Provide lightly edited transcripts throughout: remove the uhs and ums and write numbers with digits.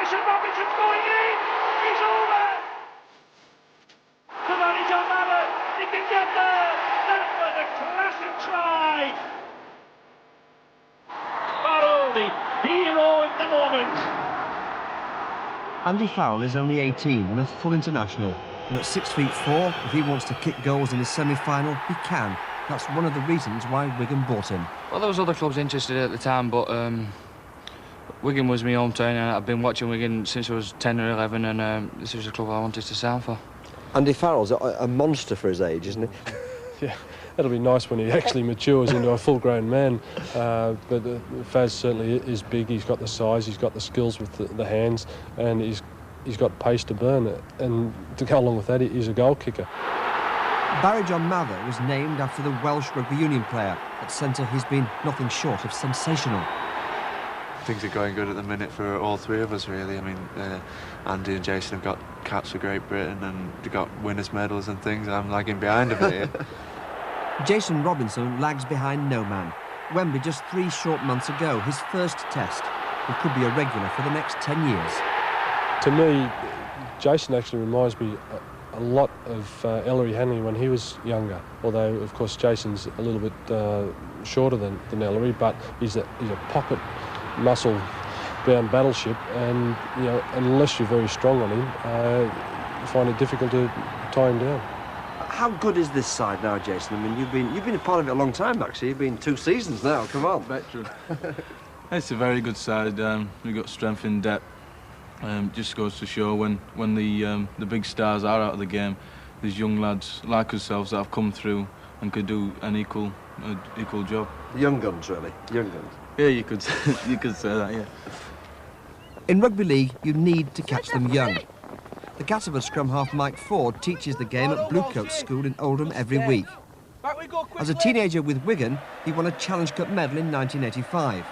Jason Robinson's going in. He's over. Come on, he's on Mallett. He can get there. That was a classic try. Farrell, the hero at the moment. Andy Farrell is only 18 and a full international. And at 6'4", if he wants to kick goals in his semi-final, he can. That's one of the reasons why Wigan bought him. Well, there was other clubs interested at the time, but Wigan was my hometown, and I've been watching Wigan since I was 10 or 11, and this was a club I wanted to sign for. Andy Farrell's a monster for his age, isn't he? Yeah, it'll be nice when he actually matures into a full-grown man. But Faz certainly is big. He's got the size, he's got the skills with the hands, and he's got pace to burn. And to go along with that, he's a goal kicker. Barry John Mather was named after the Welsh rugby union player. At centre, he's been nothing short of sensational. Things are going good at the minute for all three of us, really. I mean, Andy and Jason have got caps for Great Britain and they've got winners' medals and things. I'm lagging behind a bit here. Jason Robinson lags behind no man. Wembley just 3 short months ago, his first test. He could be a regular for the next 10 years. To me, Jason actually reminds me a lot of Ellery Hanley when he was younger. Although, of course, Jason's a little bit shorter than Ellery, but he's a pocket muscle-bound battleship, and you know, unless you're very strong on him, you find it difficult to tie him down. How good is this side now, Jason? I mean, you've been a part of it a long time, actually. You've been 2 seasons now. Come on, veteran. It's a very good side. We've got strength in depth. Just goes to show when the big stars are out of the game, there's young lads like ourselves that have come through and could do an equal job. Young guns, really. Young guns. Yeah, you could say that. Yeah. In rugby league, you need to catch them young. The Castleford scrum half Mike Ford teaches the game at Bluecoat School in Oldham every week. As a teenager with Wigan, he won a Challenge Cup medal in 1985.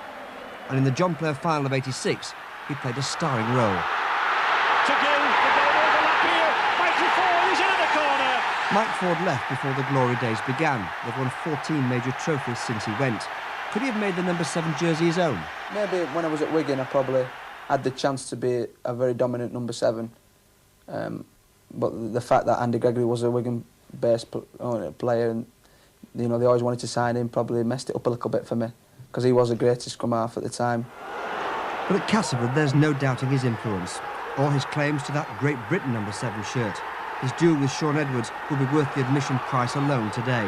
And in the John Player final of 86, he played a starring role. To go, the goal overlap here. Mighty Ford is in the corner. Mike Ford left before the glory days began. They've won 14 major trophies since he went. Could he have made the number 7 jersey his own? Maybe when I was at Wigan, I probably had the chance to be a very dominant number 7. But the fact that Andy Gregory was a Wigan-based player, and you know they always wanted to sign him, probably messed it up a little bit for me, because he was the greatest scrum half at the time. But at Castleford, there's no doubting his influence, or his claims to that Great Britain number 7 shirt. His duel with Sean Edwards will be worth the admission price alone today.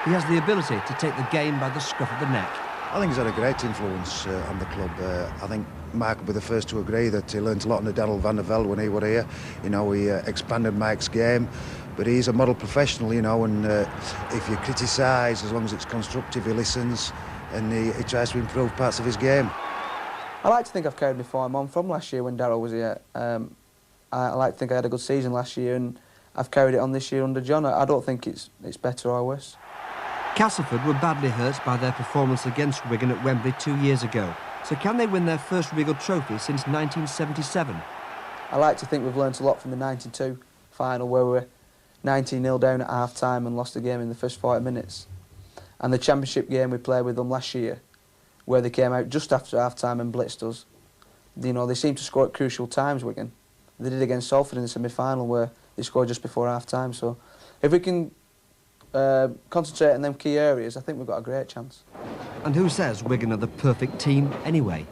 He has the ability to take the game by the scruff of the neck. I think he's had a great influence on the club. I think Mark will be the first to agree that he learnt a lot under Daniel van der Velde when he was here. You know, he expanded Mike's game, but he's a model professional, you know, and if you criticise, as long as it's constructive, he listens and he tries to improve parts of his game. I like to think I've carried my form on from last year when Darryl was here. I like to think I had a good season last year, and I've carried it on this year under John. I don't think it's better or worse. Castleford were badly hurt by their performance against Wigan at Wembley 2 years ago. So can they win their first Regal trophy since 1977? I like to think we've learnt a lot from the 92 final, where we were 19-0 down at half-time and lost the game in the first 40 minutes. And the championship game we played with them last year, where they came out just after half-time and blitzed us. You know, they seem to score at crucial times, Wigan. They did against Salford in the semi-final, where they scored just before half-time. So if we can concentrate on them key areas, I think we've got a great chance. And who says Wigan are the perfect team anyway?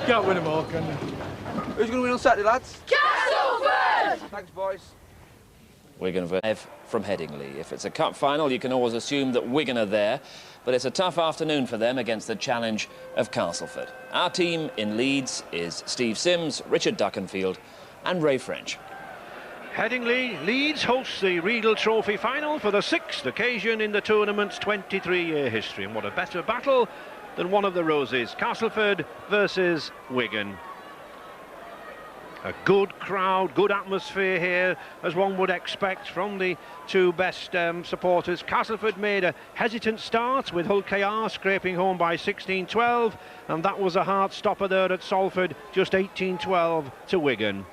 Can't win them all, can you? Who's going to win on Saturday, lads? Castleford! Thanks, boys. Wigan from Headingley. If it's a cup final, you can always assume that Wigan are there, but it's a tough afternoon for them against the challenge of Castleford. Our team in Leeds is Steve Sims, Richard Duckenfield and Ray French. Headingley, Leeds hosts the Regal Trophy final for the 6th occasion in the tournament's 23-year history. And what a better battle than one of the roses. Castleford versus Wigan. A good crowd, good atmosphere here, as one would expect from the two best supporters. Castleford made a hesitant start with Hull KR scraping home by 16-12, and that was a hard stopper there at Salford, just 18-12 to Wigan.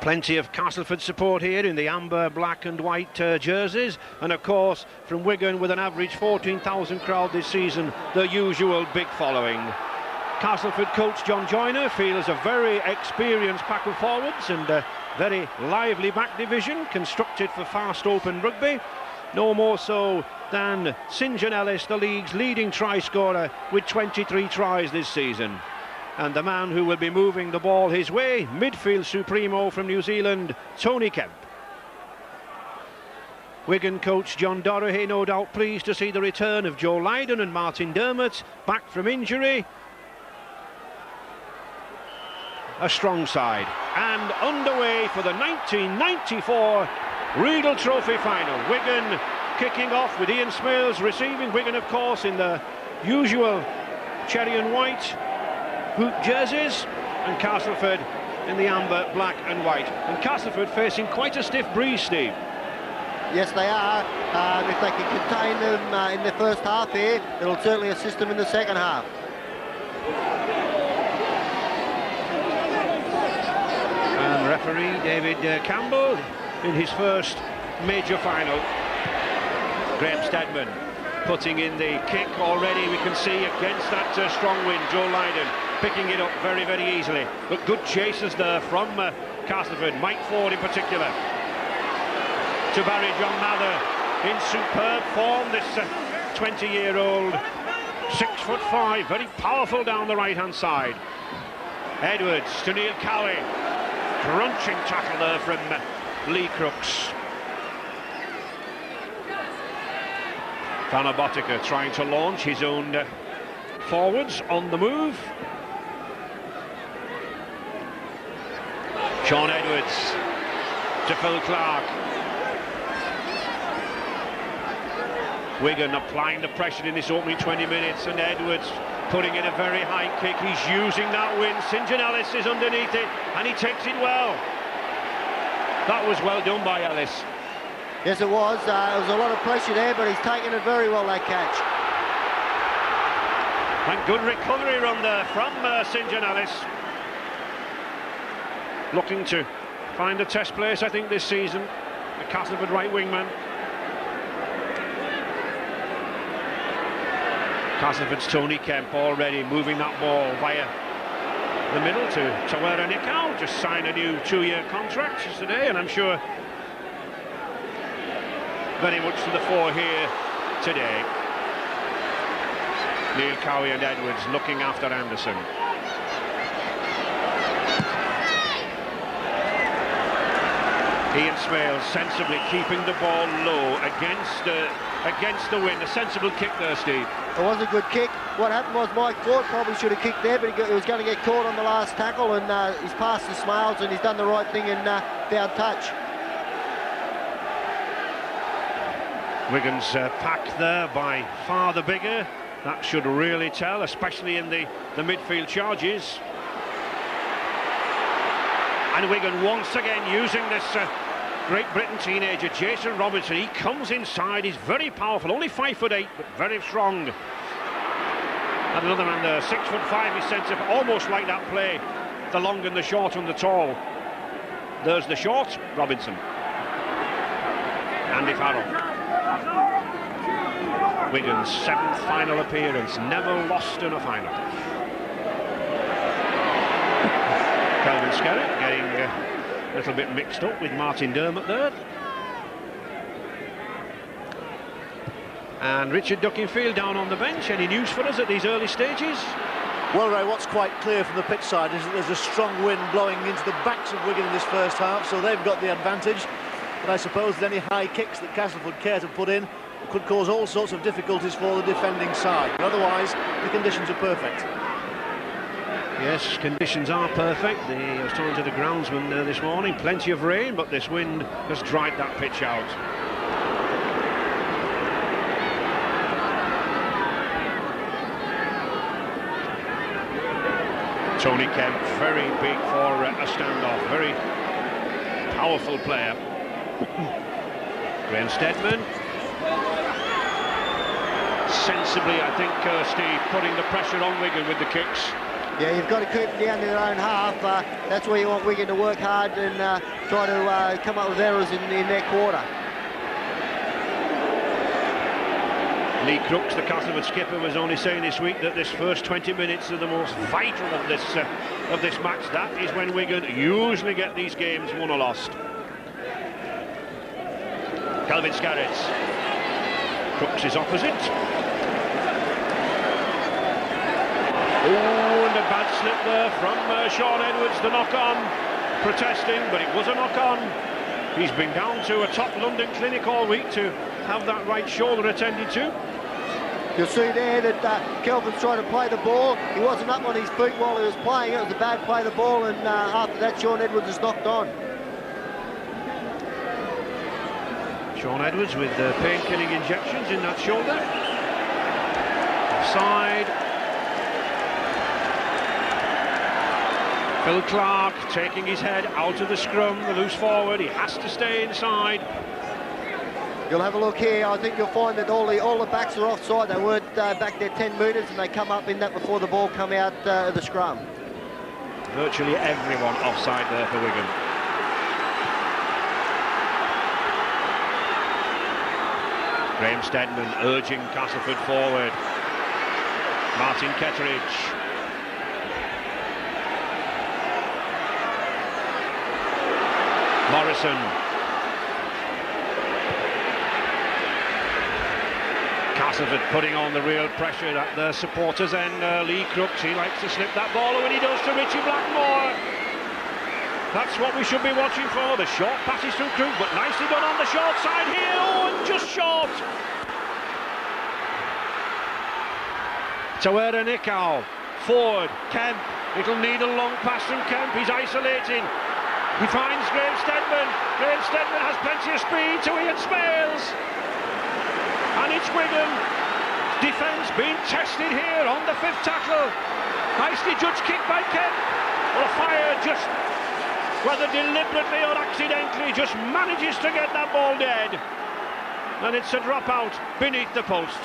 Plenty of Castleford support here in the amber, black and white jerseys, and of course from Wigan, with an average 14,000 crowd this season, the usual big following. Castleford coach John Joyner feels a very experienced pack of forwards and a very lively back division constructed for fast open rugby. No more so than St John Ellis, the league's leading try scorer with 23 tries this season. And the man who will be moving the ball his way, midfield supremo from New Zealand, Tony Kemp. Wigan coach John Dorahy no doubt pleased to see the return of Joe Lydon and Martin Dermott back from injury. A strong side, and underway for the 1994 Regal Trophy final. Wigan kicking off with Ian Smales receiving. Wigan, of course, in the usual cherry and white hoop jerseys, and Castleford in the amber, black and white. And Castleford facing quite a stiff breeze, Steve. Yes, they are. If they can contain them in the first half here, it'll certainly assist them in the second half. And referee David Campbell in his first major final. Graham Steadman putting in the kick already. We can see against that strong wind, Joe Lydon picking it up very, very easily. But good chases there from Castleford, Mike Ford in particular. To Barry John Mather in superb form, this 20-year-old, 6'5", very powerful down the right-hand side. Edwards to Neil Cowie. Crunching tackle there from Lee Crooks. Fana Botica trying to launch his own forwards on the move. Sean Edwards to Phil Clark. Wigan applying the pressure in this opening 20 minutes, and Edwards putting in a very high kick. He's using that wind. St John Ellis is underneath it, and he takes it well. That was well done by Ellis. Yes, it was. There was a lot of pressure there, but he's taken it very well, that catch. And good recovery run there from St John Ellis. Looking to find a test place, I think, this season. The Castleford right wingman. Castleford's Tony Kemp already moving that ball via the middle to Tawera Nikau. Just signed a new 2-year contract yesterday, and I'm sure very much to the fore here today. Neil Cowie and Edwards looking after Anderson. Ian Smales sensibly keeping the ball low against the wind. A sensible kick there, Steve. It was a good kick. What happened was Mike Ford probably should have kicked there, but he was going to get caught on the last tackle, and he's passed the Smales, and he's done the right thing and found touch. Wigan's pack there by far the bigger. That should really tell, especially in the midfield charges. And Wigan once again using this Great Britain teenager, Jason Robinson. He comes inside, he's very powerful, only 5'8", but very strong. And another man there, 6'5", he's sent up, almost like that play, the long and the short and the tall. There's the short, Robinson. Andy Farrell. Wigan's 7th final appearance, never lost in a final. Calvin Skerritt getting a little bit mixed up with Martin Dermott there. And Richard Duckingfield down on the bench. Any news for us at these early stages? Well, Ray, what's quite clear from the pitch side is that there's a strong wind blowing into the backs of Wigan in this first half, so they've got the advantage. But I suppose that any high kicks that Castleford care to put in could cause all sorts of difficulties for the defending side. But otherwise, the conditions are perfect. Yes, conditions are perfect. I was talking to the groundsman this morning. Plenty of rain, but this wind has dried that pitch out. Tony Kemp, very big for a standoff. Very powerful player. Graham Steadman. Sensibly, I think, Steve, putting the pressure on Wigan with the kicks. Yeah, you've got to keep them down to their own half. That's where you want Wigan to work hard and try to come up with errors in their quarter. Lee Crooks, the Castleford skipper, was only saying this week that this first 20 minutes are the most vital of this match. That is when Wigan usually get these games won or lost. Kelvin Scarrett. Crooks is opposite. Oh, and a bad slip there from Sean Edwards, the knock-on, protesting, but it was a knock-on. He's been down to a top London clinic all week to have that right shoulder attended to. You'll see there that Kelvin's trying to play the ball. He wasn't up on his feet while he was playing. It was a bad play of the ball, and after that, Sean Edwards is knocked on. Sean Edwards with pain-killing injections in that shoulder. Offside. Phil Clark taking his head out of the scrum, the loose forward. He has to stay inside. You'll have a look here. I think you'll find that all the backs are offside. They weren't back there 10 metres, and they come up in that before the ball come out of the scrum. Virtually everyone offside there for Wigan. Graham Steadman urging Castleford forward. Martin Ketteridge. Morrison. Castleford putting on the real pressure at the supporters end. Lee Crooks, he likes to slip that ball when he does to Richie Blackmore. That's what we should be watching for, the short passes from Crooks, but nicely done on the short side here. Oh, and just short. Tawera Nikau, forward, Kemp. It'll need a long pass from Kemp, he's isolating. He finds Graham Steadman. Graham Steadman has plenty of speed to Ian Smales. And it's Wigan. Defence being tested here on the 5th tackle. Nicely judged kick by Kemp. Well, fire just, whether deliberately or accidentally, just manages to get that ball dead. And it's a dropout beneath the post.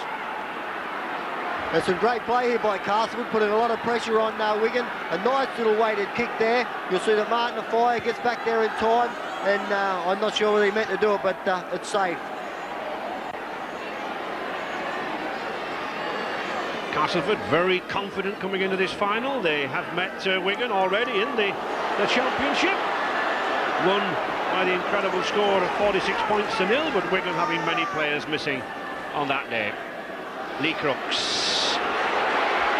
There's some great play here by Castleford, putting a lot of pressure on Wigan. A nice little weighted kick there. You'll see that Martin Afire gets back there in time, and I'm not sure whether he meant to do it, but it's safe. Castleford very confident coming into this final. They have met Wigan already in the championship. Won by the incredible score of 46 points to 0, but Wigan having many players missing on that day. Lee Crooks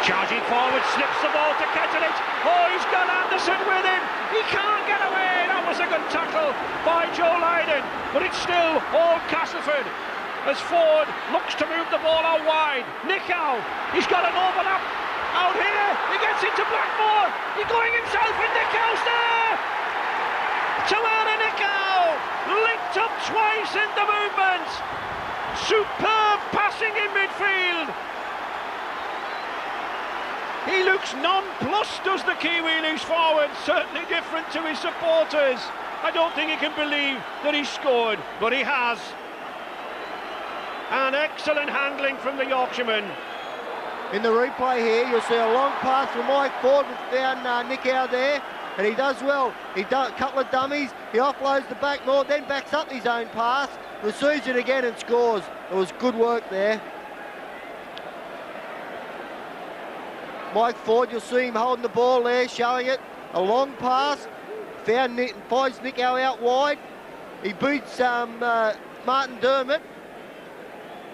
charging forward, slips the ball to Ketteridge. Oh, he's got Anderson with him. He can't get away. That was a good tackle by Joe Lydon, but it's still all Castleford as Ford looks to move the ball out wide. Nikau, he's got an overlap out here. He gets into Blackmore. He's going himself, and Nikau's there. Tawera Nikau linked up twice in the movement. Superb passing in midfield. He looks nonplussed, does the Kiwi loose forward, certainly different to his supporters. I don't think he can believe that he scored, but he has. An excellent handling from the Yorkshireman. In the replay here, you'll see a long pass from Mike Ford, which found Nick out there, and he does well. He does a couple of dummies, he offloads the back more, then backs up his own pass, receives it again and scores. It was good work there. Mike Ford, you'll see him holding the ball there, showing it. A long pass, finds Nikau out wide. He beats Martin Dermott,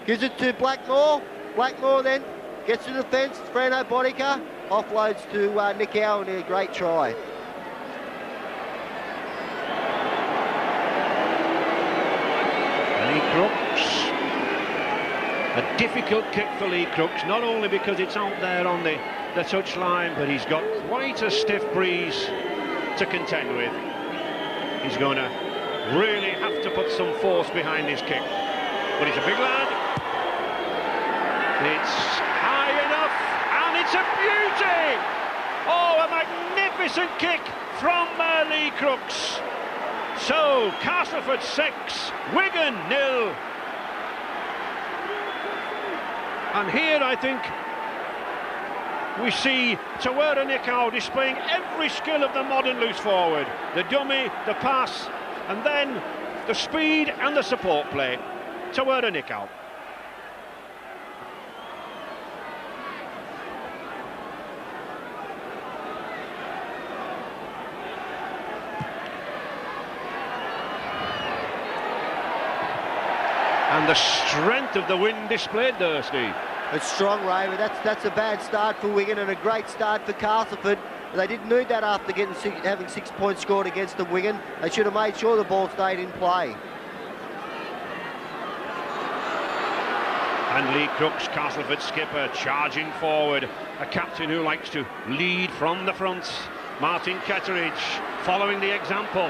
gives it to Blackmore. Blackmore then gets to the fence, Frano Bodica, offloads to Nikau, and a great try. Lee Crooks. A difficult kick for Lee Crooks, not only because it's out there on the touchline, but he's got quite a stiff breeze to contend with. He's going to really have to put some force behind his kick. But he's a big lad. It's high enough, and it's a beauty! Oh, a magnificent kick from Lee Crooks. So, Castleford 6, Wigan 0. And here, I think, we see Tawera Nikau displaying every skill of the modern loose forward. The dummy, the pass, and then the speed and the support play. Tawera Nikau. And the strength of the wind displayed there, Steve. It's strong, Ray, but that's a bad start for Wigan and a great start for Castleford. They didn't need that after having 6 points scored against the Wigan. They should have made sure the ball stayed in play. And Lee Crooks, Castleford skipper, charging forward. A captain who likes to lead from the front. Martin Ketteridge following the example.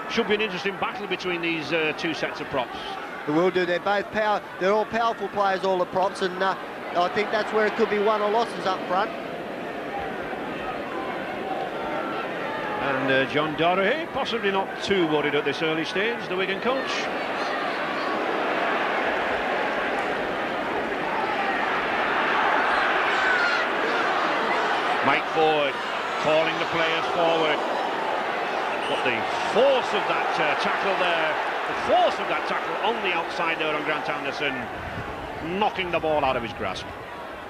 Should be an interesting battle between these two sets of props. They will do. They're all powerful players, all the props, and I think that's where it could be won or losses up front. And John Doherty, possibly not too worried at this early stage, the Wigan coach. Mike Ford calling the players forward. But the force of that tackle there, the force of that tackle on the outside there on Grant Anderson, knocking the ball out of his grasp.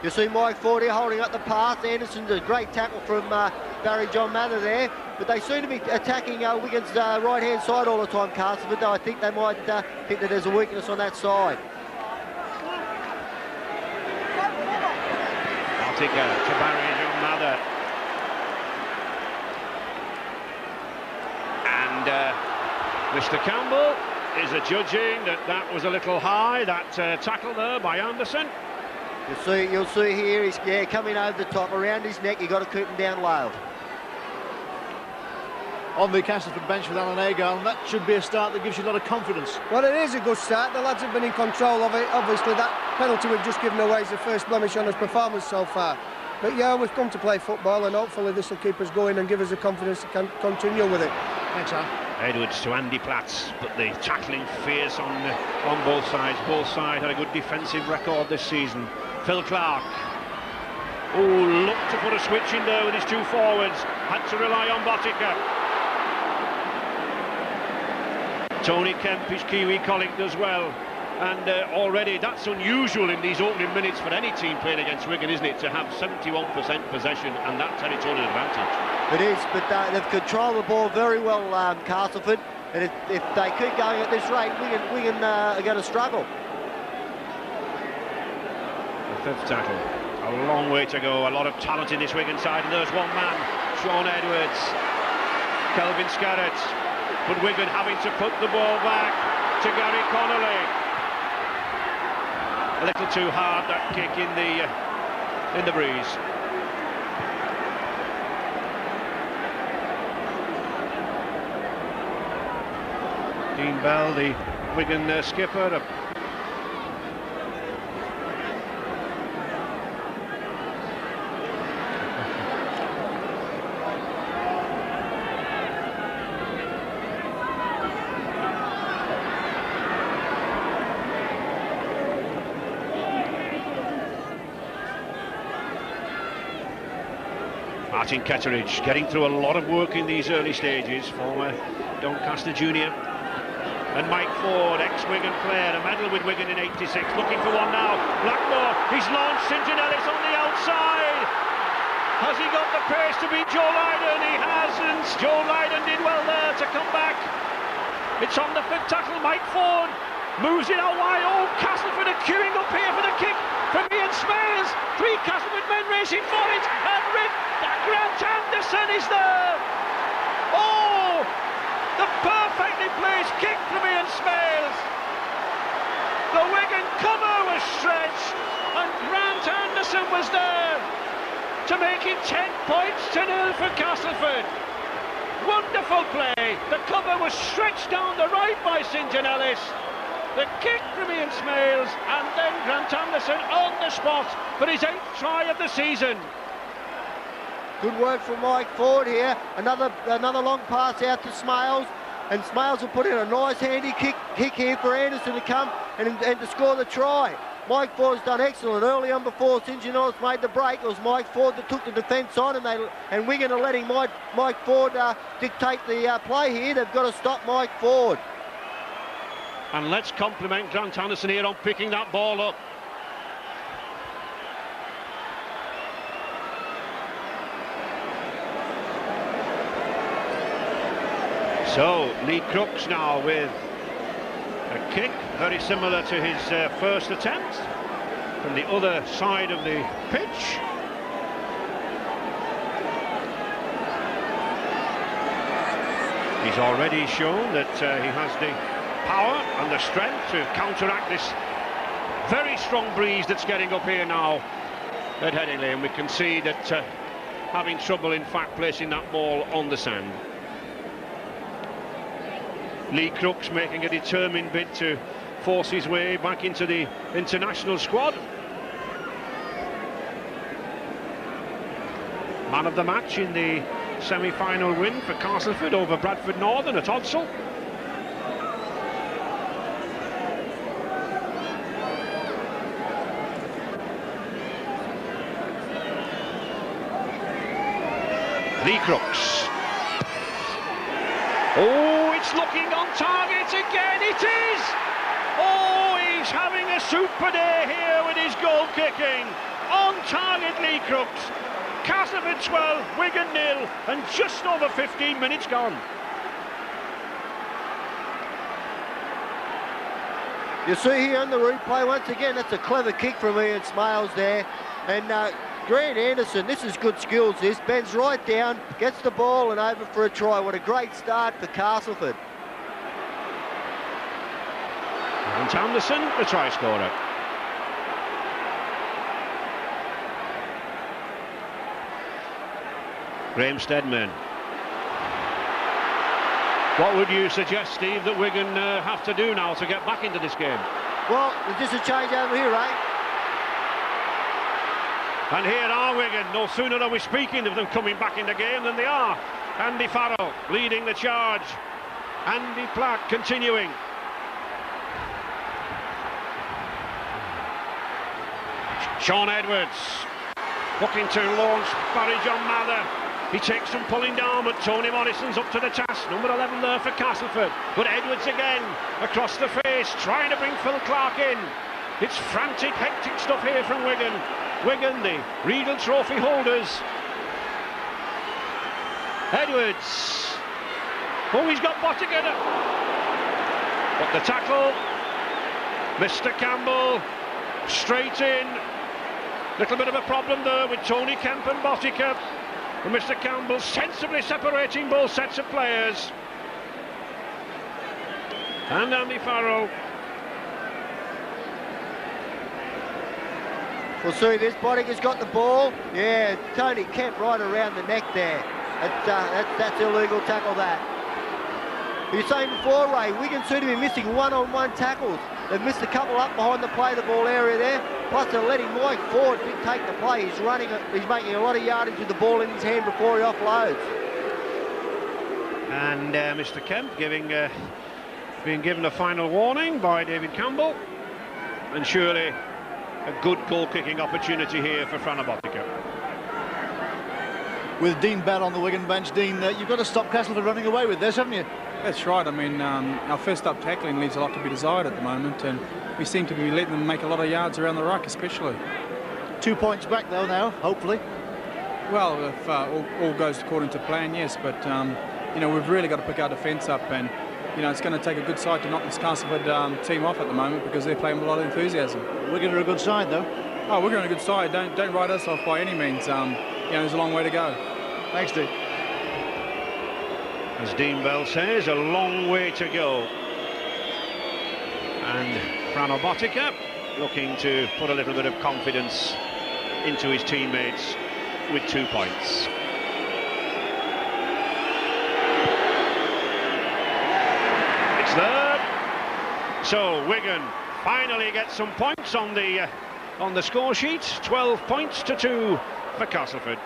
You see Mike Ford here holding up the pass. Anderson's a great tackle from Barry John Mather there, but they seem to be attacking Wigan's right-hand side all the time, Castleford, though I think they might think that there's a weakness on that side. Altica to Barry John Mather. Mr. Campbell is adjudging that was a little high, that tackle there by Anderson. You'll see here, he's coming over the top, around his neck. You've got to keep him down low. On the Castleford bench with Alan Agar, and that should be a start that gives you a lot of confidence. Well, it is a good start. The lads have been in control of it. Obviously, that penalty we've just given away is the first blemish on his performance so far. But yeah, we've come to play football, and hopefully this will keep us going and give us the confidence to continue with it. Thanks, Al. Edwards to Andy Platts, but the tackling fierce on both sides. Both sides had a good defensive record this season. Phil Clark, oh, looked to put a switch in there with his two forwards. Had to rely on Botica. Tony Kemp, his Kiwi colleague as well. And already that's unusual in these opening minutes for any team playing against Wigan, isn't it, to have 71% possession and that territorial advantage. It is, but they've controlled the ball very well, Castleford, and if they keep going at this rate, Wigan are going to struggle. The fifth tackle, a long way to go, a lot of talent in this Wigan side, and there's one man, Sean Edwards, Kelvin Scarrett, but Wigan having to put the ball back to Gary Connolly. A little too hard, that kick in the breeze. Dean Bell, the Wigan skipper. Martin Ketteridge getting through a lot of work in these early stages, former Doncaster junior. And Mike Ford, ex-Wigan player, a medal with Wigan in '86, looking for one now. Blackmore, he's launched St Ellis on the outside. Has he got the pace to beat Joe Lydon? He hasn't. Joe Lydon did well there to come back. It's on the fifth tackle. Mike Ford moves it out wide. Oh, Castleford are queuing up here for the kick from Ian Smales. Three Castleford men racing for it, and Grant Anderson is there. Oh, the perfectly placed kick from Ian Smales. The Wigan cover was stretched, and Grant Anderson was there to make it 10 points to 0 for Castleford. Wonderful play. The cover was stretched down the right by St John Ellis. The kick from Ian Smales, and then Grant Anderson on the spot for his 8th try of the season. Good work from Mike Ford here. Another long pass out to Smales, and Smales will put in a nice handy kick here for Anderson to come and to score the try. Mike Ford's done excellent early on before St John made the break. It was Mike Ford that took the defence on, and Wigan are letting Mike Ford dictate the play here. They've got to stop Mike Ford. And let's compliment Grant Anderson here on picking that ball up. So, Lee Crooks now with a kick, very similar to his first attempt, from the other side of the pitch. He's already shown that he has the power and the strength to counteract this very strong breeze that's getting up here now at Headingley, and we can see that having trouble, in fact, placing that ball on the sand. Lee Crooks making a determined bid to force his way back into the international squad. Man of the match in the semi-final win for Castleford over Bradford Northern at Odsal. Lee Crooks. Oh, it's looking on target again, it is! Oh, he's having a super day here with his goal kicking. On target, Lee Crooks. Castleford 12, Wigan 0, and just over 15 minutes gone. You see here on the replay, once again, that's a clever kick from Ian Smales there. And Grant Anderson, this is good skills, this. Bends right down, gets the ball and over for a try. What a great start for Castleford. Grant Anderson, the try scorer. Graham Steadman. What would you suggest, Steve, that Wigan have to do now to get back into this game? Well, there's just a change over here, right? And here are Wigan. No sooner are we speaking of them coming back in the game than they are. Andy Farrell leading the charge. Andy Platt continuing. Sean Edwards looking to launch Barry John Mather. He takes some pulling down, but Tony Morrison's up to the task. Number 11 there for Castleford. But Edwards again across the face, trying to bring Phil Clark in. It's frantic, hectic stuff here from Wigan. Wigan, the Regal Trophy holders. Edwards. Oh, he's got Bottiger. But the tackle. Mr. Campbell straight in. Little bit of a problem there with Tony Kemp and Bottiger. And Mr. Campbell sensibly separating both sets of players. And Andy Farrell. We'll see this. Bottiger's got the ball. Yeah, Tony Kemp right around the neck there. That's illegal tackle, that. You were saying before, Ray, Wigan seem to be missing one-on-one tackles. They've missed a couple up behind the play the ball area there. Plus they're letting Mike Ford dictate the play. He's running, he's making a lot of yardage with the ball in his hand before he offloads. And Mr. Kemp being given a final warning by David Campbell. And surely a good goal-kicking opportunity here for Frana Bottiger. With Dean Bell on the Wigan bench, Dean, you've got to stop Castleford running away with this, haven't you? That's right. I mean, our first-up tackling leaves a lot to be desired at the moment, and we seem to be letting them make a lot of yards around the ruck, especially. 2 points back, though, now, hopefully. Well, if all goes according to plan, yes, but, you know, we've really got to pick our defence up, and, you know, it's going to take a good side to knock this Castleford team off at the moment because they're playing with a lot of enthusiasm. Wigan are a good side, though. Oh, Wigan are a good side. Don't write us off by any means. You know, there's a long way to go. Thanks, Dean. As Dean Bell says, a long way to go. And Frana Bottiger looking to put a little bit of confidence into his teammates with 2 points. It's there. So Wigan finally get some points on the score sheet. 12 points to 2 for Castleford.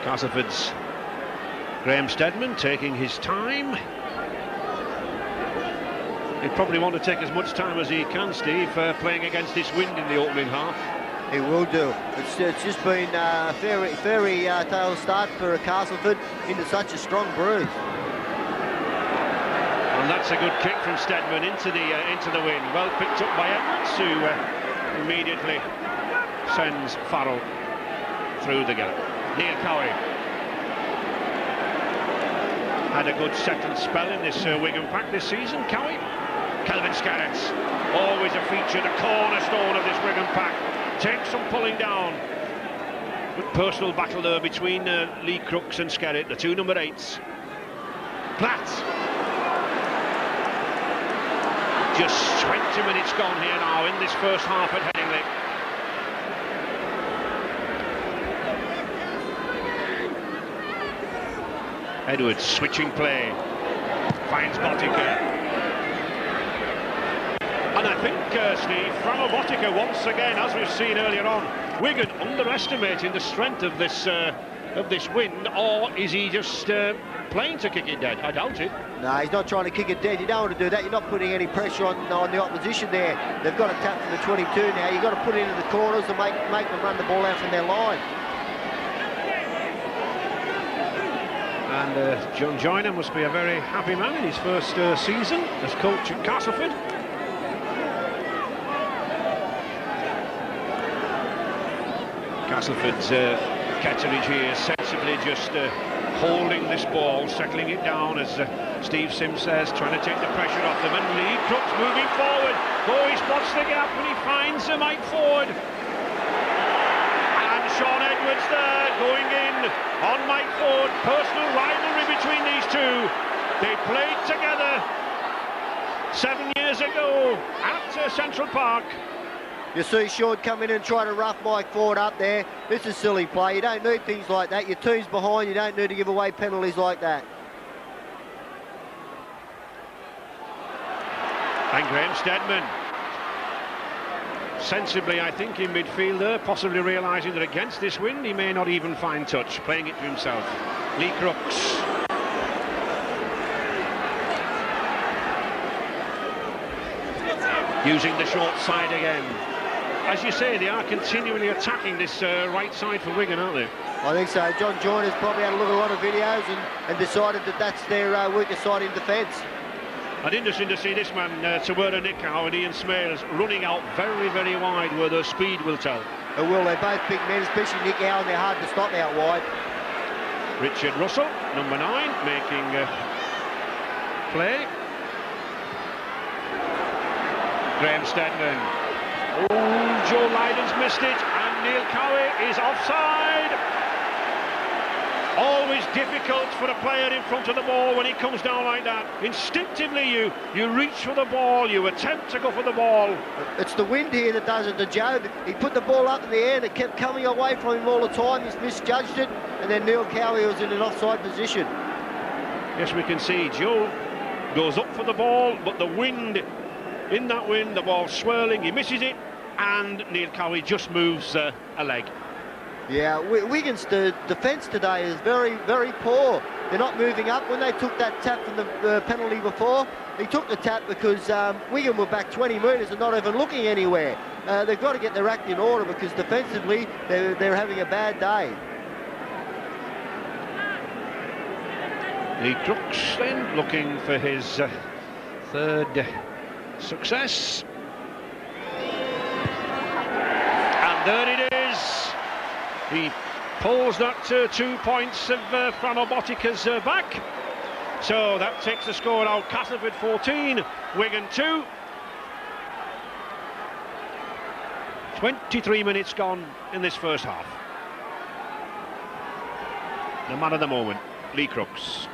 Castleford's Graham Steadman taking his time. He'd probably want to take as much time as he can, Steve, playing against this wind in the opening half. He will do. It's just been a fairy tale start for Castleford into such a strong brew. And that's a good kick from Steadman into the wind. Well picked up by Edwards, who immediately sends Farrell through the gap. Neil Cowie had a good second spell in this Wigan pack this season. Cowie, Kelvin Scarrett's always a feature, the cornerstone of this Wigan pack. Takes some pulling down. Good personal battle there between Lee Crooks and Scarrett, the two number 8s. Platt. Just 20 minutes gone here now in this first half at Headingley. Edwards switching play, finds Botica. And I think, Steve, from Botica once again, as we've seen earlier on, Wigan underestimating the strength of this wind, or is he just playing to kick it dead? I doubt it. No, he's not trying to kick it dead. You don't want to do that. You're not putting any pressure on the opposition there. They've got a tap from the 22 now. You've got to put it into the corners and make them run the ball out from their line. And John Joyner must be a very happy man in his first season as coach at Castleford. Castleford's Ketteridge here sensibly just holding this ball, settling it down, as Steve Sims says, trying to take the pressure off them. And Lee Crooks moving forward. Oh, he spots the gap and he finds Mike Ford. And Sean Edwards there, going in on Mike Ford. Personal rivalry between these two. They played together 7 years ago at Central Park. You see Sean come in and try to rough Mike Ford up there. This is silly play. You don't need things like that. Your team's behind. You don't need to give away penalties like that. And Graham Steadman, sensibly, I think, in midfield there, possibly realising that against this wind he may not even find touch, playing it to himself. Lee Crooks. Using the short side again. As you say, they are continually attacking this right side for Wigan, aren't they? I think so. John Joyner's probably had a look at a lot of videos and decided that that's their weakest side in defence. And interesting to see this man, Tawera Nickau and Ian Smales, running out very, very wide where their speed will tell. It will. They're both big men, especially Nickau, and they're hard to stop out wide. Richard Russell, number 9, making play. Graham Steadman. Oh, Joe Lydon's missed it, and Neil Cowie is offside. Always difficult for a player in front of the ball when he comes down like that. Instinctively, you reach for the ball, you attempt to go for the ball. It's the wind here that does it to Joe. He put the ball up in the air and it kept coming away from him all the time. He's misjudged it, and then Neil Cowie was in an offside position. Yes, we can see Joe goes up for the ball, but the wind, in that wind, the ball swirling, he misses it, and Neil Cowie just moves a leg. Yeah, Wigan's defence today is very, very poor. They're not moving up. When they took that tap from the penalty before, he took the tap because Wigan were back 20 metres and not even looking anywhere. They've got to get their act in order because defensively they're having a bad day. Lee Crooks then looking for his third success. And there it is. He pulls that 2 points of Frano Botica's back. So that takes the score out. Castleford 14, Wigan 2. 23 minutes gone in this first half. The man of the moment, Lee Crooks.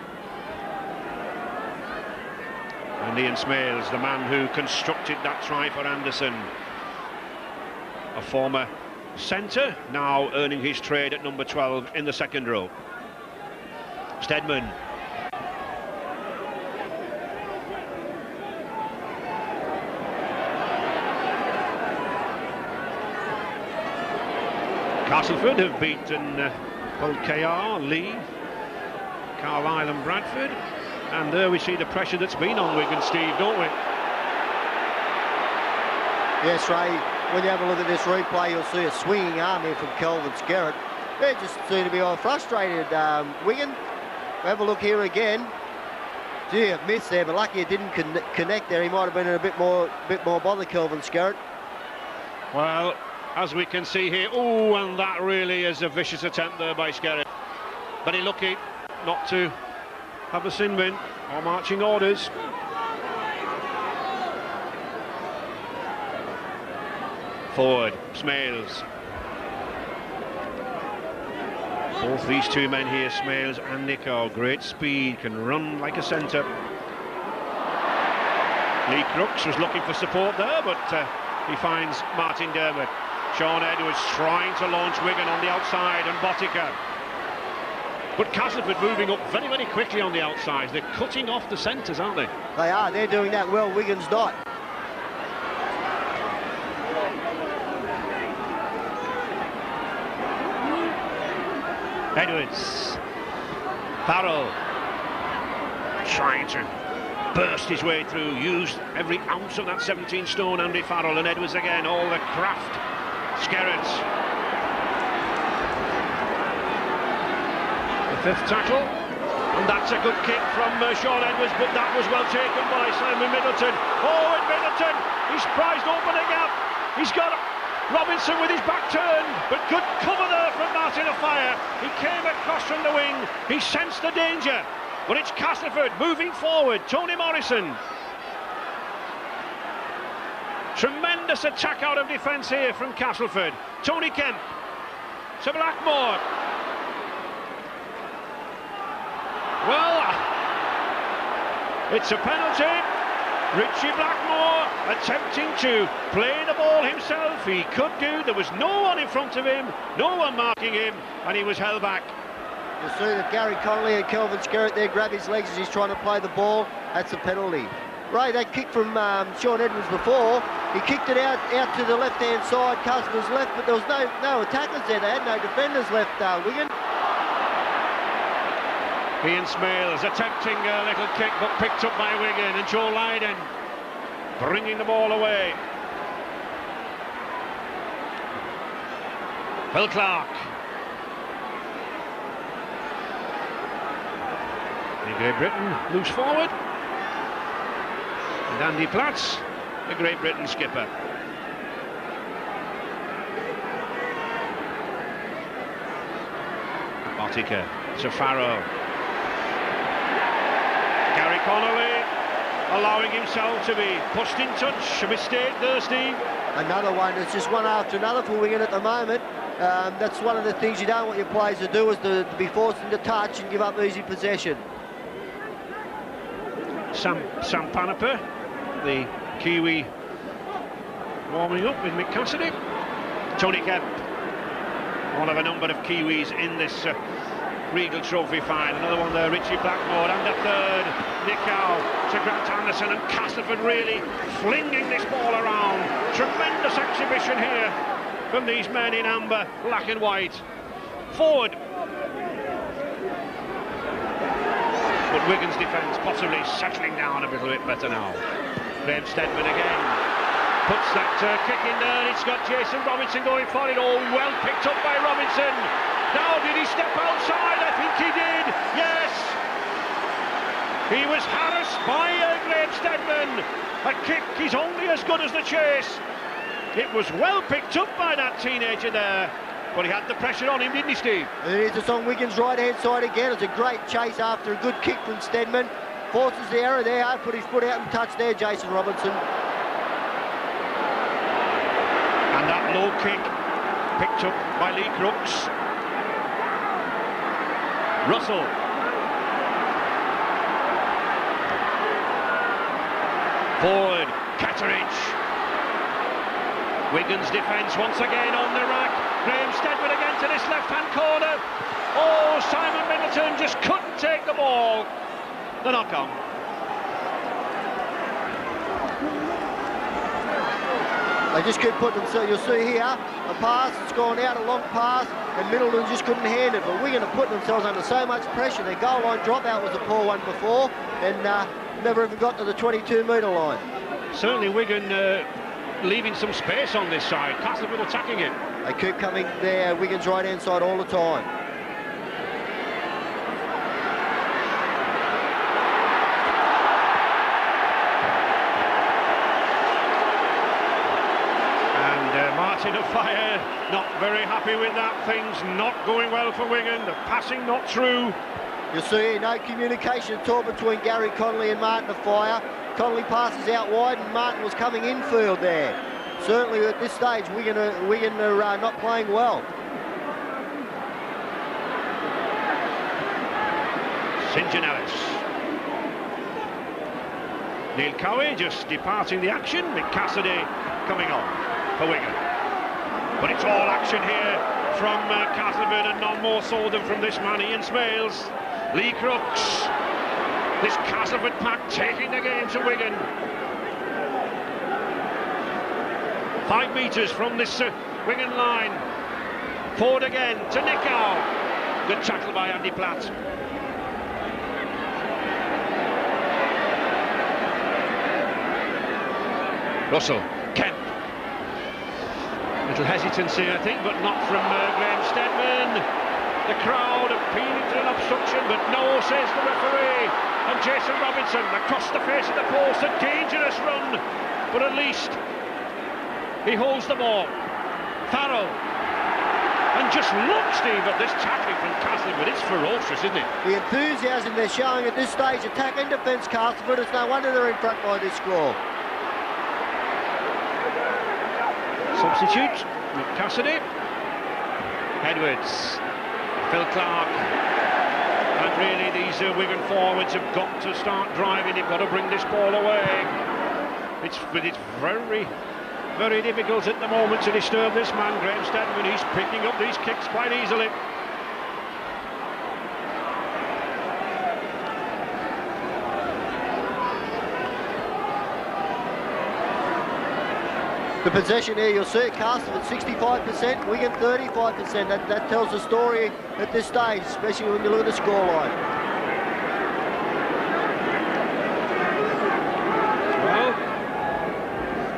And Ian Smales, the man who constructed that try for Anderson. A former centre, now earning his trade at number 12 in the second row. Steadman. Castleford have beaten Well, KR, Lee, Carlisle and Bradford. And there we see the pressure that's been on Wigan, Steve, don't we? Yes, Ray, when you have a look at this replay, you'll see a swinging arm here from Kelvin Skerritt. They just seem to be all frustrated, Wigan. Have a look here again. Gee, a miss there, but lucky it didn't connect there. He might have been in a bit more bother, Kelvin Skerritt. Well, as we can see here, oh, and that really is a vicious attempt there by Skerritt. But he's lucky not to have a sin bin or marching orders. Forward, Smales. Both these two men here, Smales and Nicholl, great speed, can run like a centre. Lee Crooks was looking for support there, but he finds Martin Dermott. Sean Edwards trying to launch Wigan on the outside, and Botica. But Castleford moving up very, very quickly on the outsides. They're cutting off the centres, aren't they? They are, they're doing that well, Wigan's not. Edwards. Farrell trying to burst his way through, used every ounce of that 17 stone Andy Farrell, and Edwards again, all the craft. Skerritt. The fifth tackle, and that's a good kick from Sean Edwards, but that was well taken by Simon Middleton. Oh, and Middleton, he's prized open a gap. He's got Robinson with his back turned, but good cover there from Martin Offiah. He came across from the wing, he sensed the danger, but it's Castleford moving forward. Tony Morrison. Tremendous attack out of defence here from Castleford. Tony Kemp to Blackmore. Well, it's a penalty. Richie Blackmore attempting to play the ball himself. He could do. There was no one in front of him, no one marking him, and he was held back. You'll see that Gary Connolly and Kelvin Skerritt there grab his legs as he's trying to play the ball. That's a penalty. Ray, that kick from Sean Edwards before, he kicked it out to the left-hand side, Castleford's left, but there was no attackers there. They had no defenders left, Wigan. Ian Smales attempting a little kick, but picked up by Wigan, and Joe Lydon bringing the ball away. Phil Clark. Great Britain loose forward. And Andy Platts, the Great Britain skipper. Botica to Farrow. Gary Connolly allowing himself to be pushed in touch. A mistake there, Steve. Another one. It's just one after another for Wigan at the moment. That's one of the things you don't want your players to do, is to be forced into touch and give up easy possession. Sam Panapa, the Kiwi, warming up with Mick Cassidy. Tony Kemp, one of a number of Kiwis in this Regal Trophy final. Another one there, Richie Blackmore, and the third, Nicholl to Grant Anderson, and Castleford really flinging this ball around. Tremendous exhibition here from these men in amber, black and white. Forward. But Wigan's defence possibly settling down a little bit better now. Graham Steadman again puts that kick in there. It's got Jason Robinson going for it. Oh, well picked up by Robinson. Now, did he step outside? I think he did. Yes. He was harassed by Graham Steadman. A kick is only as good as the chase. It was well picked up by that teenager there. But he had the pressure on him, didn't he, Steve? It is. It's on Wigan's right-hand side again. It's a great chase after a good kick from Steadman. Forces the error there. Put his foot out and touch there, Jason Robinson. And that low kick picked up by Lee Crooks. Russell. Forward, Catteridge. Wigan's defence once again on the rack. Graham Steadman again to this left-hand corner. Oh, Simon Middleton just couldn't take the ball. The knock-on. They just keep putting themselves. You'll see here a pass. It's gone out, a long pass. and Middleton just couldn't hand it. But Wigan are putting themselves under so much pressure. Their goal line dropout was a poor one before, and never even got to the 22-metre line. Certainly Wigan leaving some space on this side. Castleford attacking it. They keep coming there, Wigan's right-hand side all the time. And Martin of Fire not very happy with that. Things not going well for Wigan. The passing not through. You'll see no communication at all between Gary Connolly and Martin of Fire. Connolly passes out wide and Martin was coming infield there. Certainly at this stage, Wigan are not playing well. St John Ellis. Neil Cowie just departing the action. Mick Cassidy coming on for Wigan. But it's all action here from Castleford, and none more so than from this man, Ian Smales. Lee Crooks. This Castleford pack taking the game to Wigan. 5 metres from this Wigan line. Forward again to Nickow. Good tackle by Andy Platt. Russell, Kemp. Little hesitancy, I think, but not from Graham Steadman. The crowd appealing to an obstruction, but no, says the referee. And Jason Robinson across the face of the post, a dangerous run, but at least he holds the ball. Farrell. And just look, Steve, at this tackling from Castleford. It's ferocious, isn't it? The enthusiasm they're showing at this stage, attack and defence, Castleford. It's no wonder they're in front by this score. Substitute, Mick Cassidy. Edwards. Phil Clark. And really these Wigan forwards have got to start driving. They've got to bring this ball away. It's very, very difficult at the moment to disturb this man, Graham Steadman. He's picking up these kicks quite easily. The possession here, you'll see it, Castleford 65%, Wigan 35%. That tells the story at this stage, especially when you look at the scoreline. Well,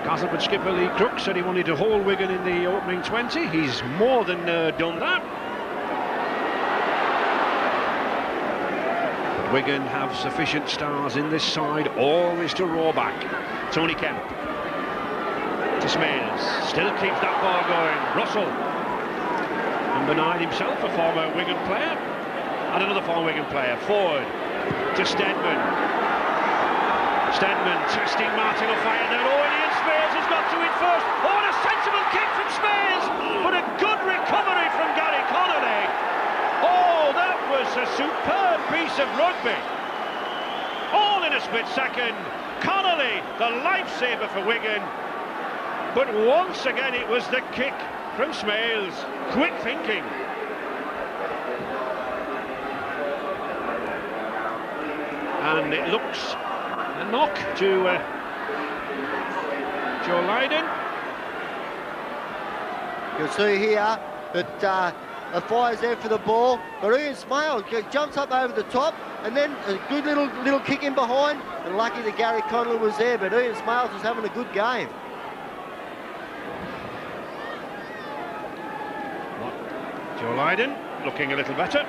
Castleford skipper Lee Crooks said he wanted to hold Wigan in the opening 20. He's more than done that. But Wigan have sufficient stars in this side, always to roar back. Tony Kemp. To Smales, still keeps that ball going. Russell, and Bernard himself, a former Wigan player, and another former Wigan player. Forward to Steadman. Steadman testing Martin of Fire there. Oh, and Ian Smales has got to it first. Oh, and a sensible kick from Smales, but a good recovery from Gary Connolly. Oh, that was a superb piece of rugby. All in a split second. Connolly, the lifesaver for Wigan. But once again, it was the kick from Smales. Quick thinking. And it looks a knock to Joe Lydon. You'll see here that the Fire's there for the ball, but Ian Smales jumps up over the top, and then a good little kick in behind. And lucky that Gary Connolly was there, but Ian Smales was having a good game. Joe Lydon looking a little better.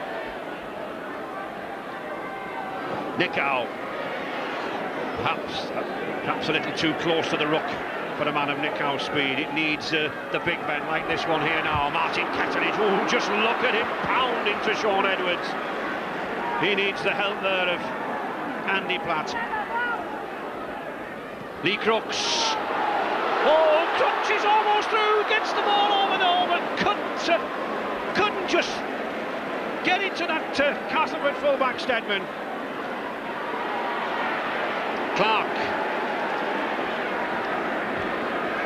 Nickow, perhaps a little too close to the ruck for a man of Nickow's speed. It needs the big men like this one here now. Martin Ketteridge, oh, just look at him pound into Sean Edwards. He needs the help there of Andy Platt. Lee Crooks. Oh, Crooks is almost through, gets the ball over the hole, but couldn't just get into that Castleford fullback Steadman. Clark.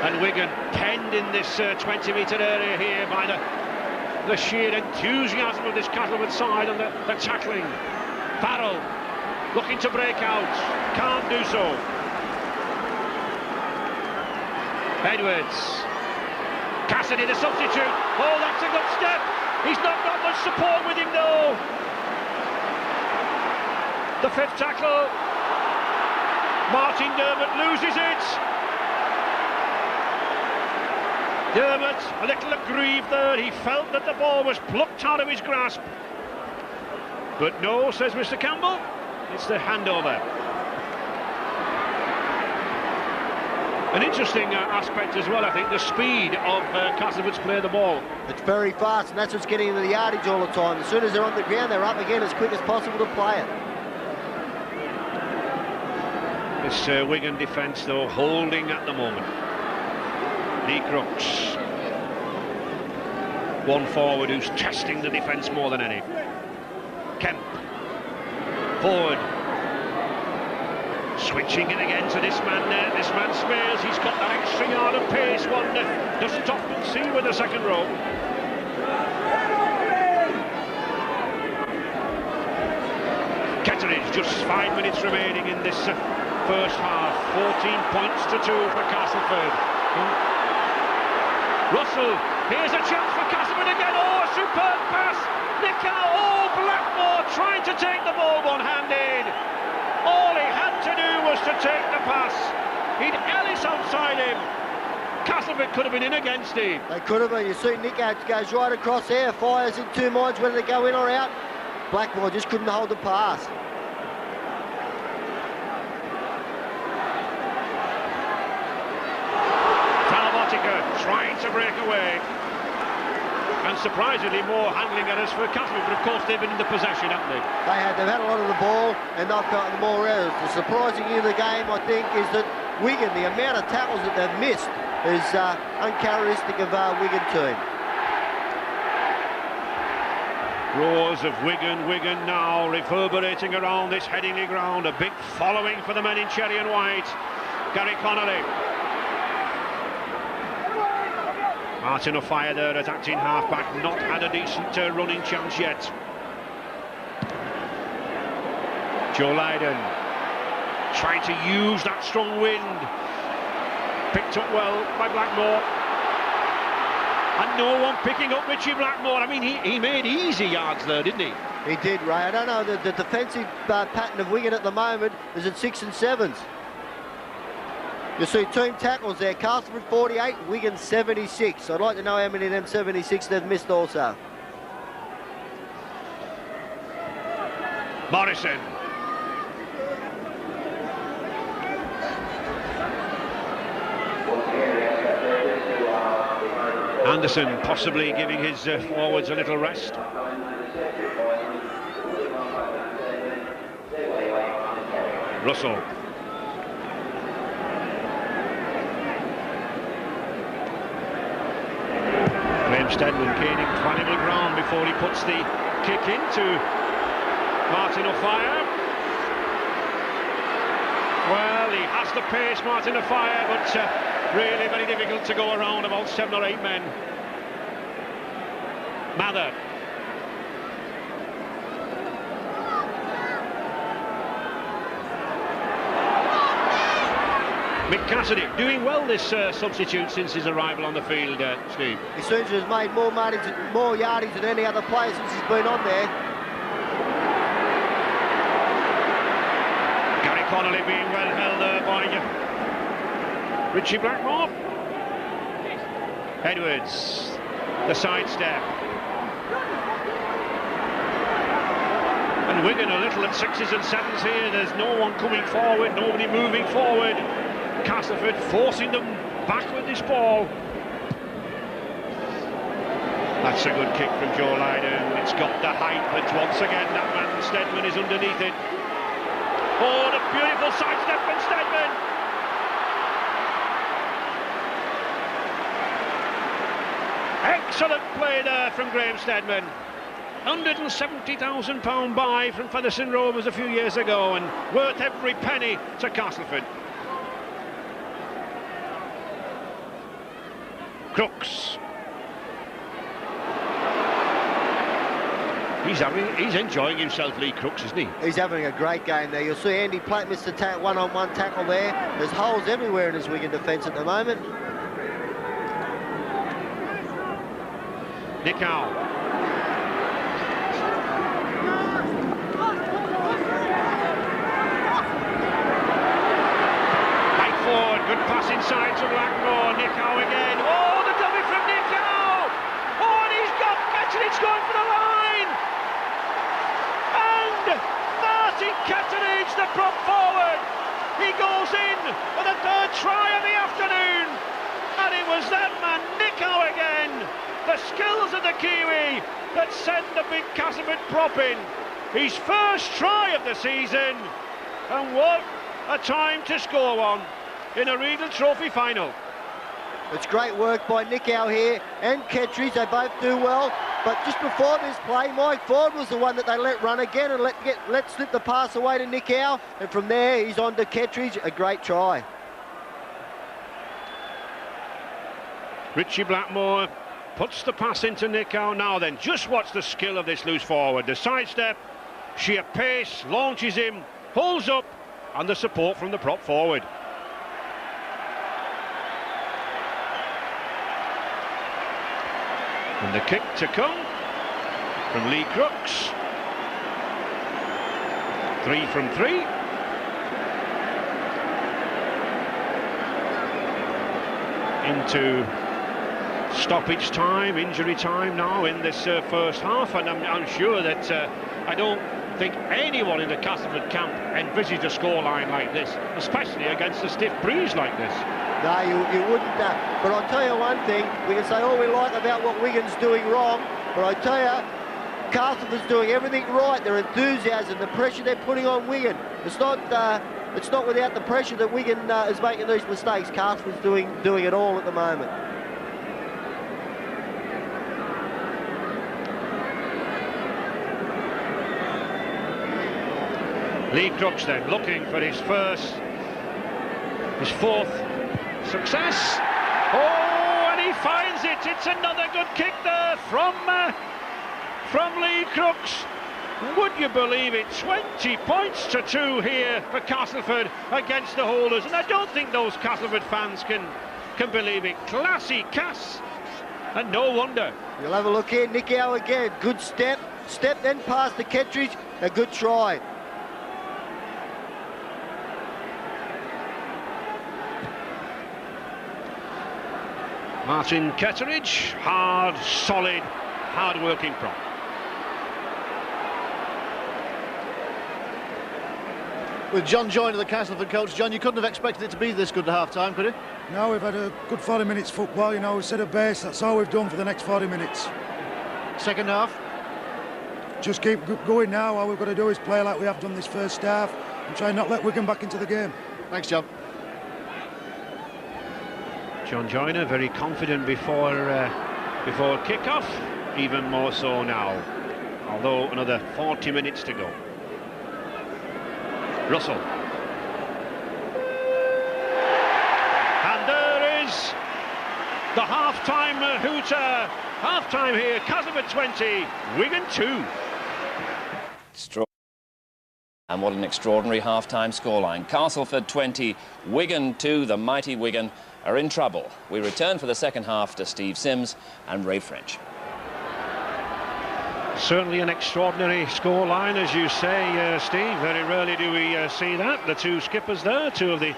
And Wigan penned in this 20-metre area here by the sheer enthusiasm of this Castleford side and the tackling. Farrell looking to break out, can't do so. Edwards. Cassidy the substitute. Oh, that's a good step. He's not got much support with him though. The fifth tackle. Martin Dermott loses it. Dermott a little aggrieved there. He felt that the ball was plucked out of his grasp. But no, says Mr. Campbell, it's the handover. An interesting aspect as well, I think, the speed of Castleford's play the ball. It's very fast, and that's what's getting into the yardage all the time. As soon as they're on the ground, they're up again as quick as possible to play it. This Wigan defence, though, holding at the moment. Lee Crooks. One forward who's testing the defence more than any. Kemp. Forward. Switching it again to this man there. This man Smears. He's got that extra yard of pace. One doesn't often see with the second row. Ketteridge, just 5 minutes remaining in this first half. 14 points to 2 for Castleford. Russell, here's a chance for Castleford again. Oh, a superb pass. Nichow, oh, Blackmore trying to take the ball one-handed. All he had to do was to take the pass. He'd Ellis outside him. Castleford could have been in against him. They could have been. You see Nichow goes right across there, fires in two minds whether to go in or out. Blackmore just couldn't hold the pass. Trying to break away, and surprisingly more handling errors for Castleford, but of course they've been in the possession, haven't they? They've had a lot of the ball and they've got more errors. The surprising in the game, I think, is that Wigan, the amount of tackles that they've missed is uncharacteristic of our Wigan team. Roars of Wigan now reverberating around this Headingley ground. A big following for the men in cherry and white. Gary Connolly. Martin O'Fire there at acting half-back, not had a decent running chance yet. Joe Lydon trying to use that strong wind. Picked up well by Blackmore. And no one picking up Richie Blackmore. I mean, he made easy yards there, didn't he? He did, Ray. I don't know, the defensive pattern of Wigan at the moment is at 6 and 7s. You see team tackles there, Castleford 48, Wigan 76. I'd like to know how many of them 76 they've missed also. Morrison. Anderson possibly giving his forwards a little rest. Russell. Stedman gaining valuable ground before he puts the kick into Martin O'Fire. Well, he has the pace, Martin O'Fire, but really very difficult to go around about 7 or 8 men. Mather. Mick Cassidy doing well, this substitute, since his arrival on the field, Steve. He seems to have made more yardage than any other player since he's been on there. Gary Connolly being well held there by Richie Blackmore. Edwards, the sidestep. And Wigan a little at 6s and 7s here. There's no one coming forward, nobody moving forward. Castleford forcing them back with this ball. That's a good kick from Joe Lydon. It's got the height, but once again that man Stedman is underneath it. Oh, the beautiful sidestep from Stedman. Excellent play there from Graham Stedman. £170,000 buy from Featherstone Rovers a few years ago, and worth every penny to Castleford. Crooks. He's enjoying himself, Lee Crooks, isn't he? He's having a great game there. You'll see Andy Platt missed the one-on-one tackle there. There's holes everywhere in his Wigan defence at the moment. Nickau. Mike Ford, good pass inside to Blackmore. Nickau again. Oh, the dummy from Nickau! Oh, and he's got Ketteridge going for the line! And Martin Ketteridge, the prop forward, he goes in for the third try of the afternoon. And it was that man, Nickau again. The skills of the Kiwi that sent the big Castleford prop in. His first try of the season. And what a time to score one in a Regal Trophy final. It's great work by Nickau here and Ketteridge. They both do well. But just before this play, Mike Ford was the one that they let run again and let slip the pass away to Nickau. And from there, he's on to Ketteridge. A great try. Richie Blackmore puts the pass into Nickau. Now then, just watch the skill of this loose forward. The sidestep, sheer pace, launches him, pulls up, and the support from the prop forward. And the kick to come from Lee Crooks. 3 from 3. Into stoppage time, injury time now in this first half, and I'm sure that I don't think anyone in the Castleford camp envisaged a scoreline like this, especially against a stiff breeze like this. No, you wouldn't. But I'll tell you one thing, we can say all we like about what Wigan's doing wrong, but I tell you, Castleford's doing everything right. Their enthusiasm, the pressure they're putting on Wigan. It's not without the pressure that Wigan is making these mistakes. Castleford's doing it all at the moment. Lee Crooks then looking for his fourth success. Oh, and he finds it. It's another good kick there from Lee Crooks. Would you believe it? 20 points to 2 here for Castleford against the holders, and I don't think those Castleford fans can believe it. Classy Cass, and no wonder. You'll have a look here, Nickau again. Good step, then pass to Ketteridge. A good try. Martin Ketteridge, hard, solid, hard-working prop. With John Joyner, the Castleford coach, John, you couldn't have expected it to be this good at half-time, could you? No, we've had a good 40 minutes football, you know, we set a base, that's all we've done for the next 40 minutes. Second half? Just keep going now, all we've got to do is play like we have done this first half and try and not let Wigan back into the game. Thanks, John. John Joyner very confident before kick-off, even more so now, although another 40 minutes to go. Russell. And there is the half-time hooter. Half-time here, Castleford 20, Wigan 2. And what an extraordinary half-time scoreline. Castleford 20, Wigan 2, the mighty Wigan are in trouble. We return for the second half to Steve Sims and Ray French. Certainly an extraordinary scoreline, as you say, Steve. Very rarely do we see that. The two skippers there, two of the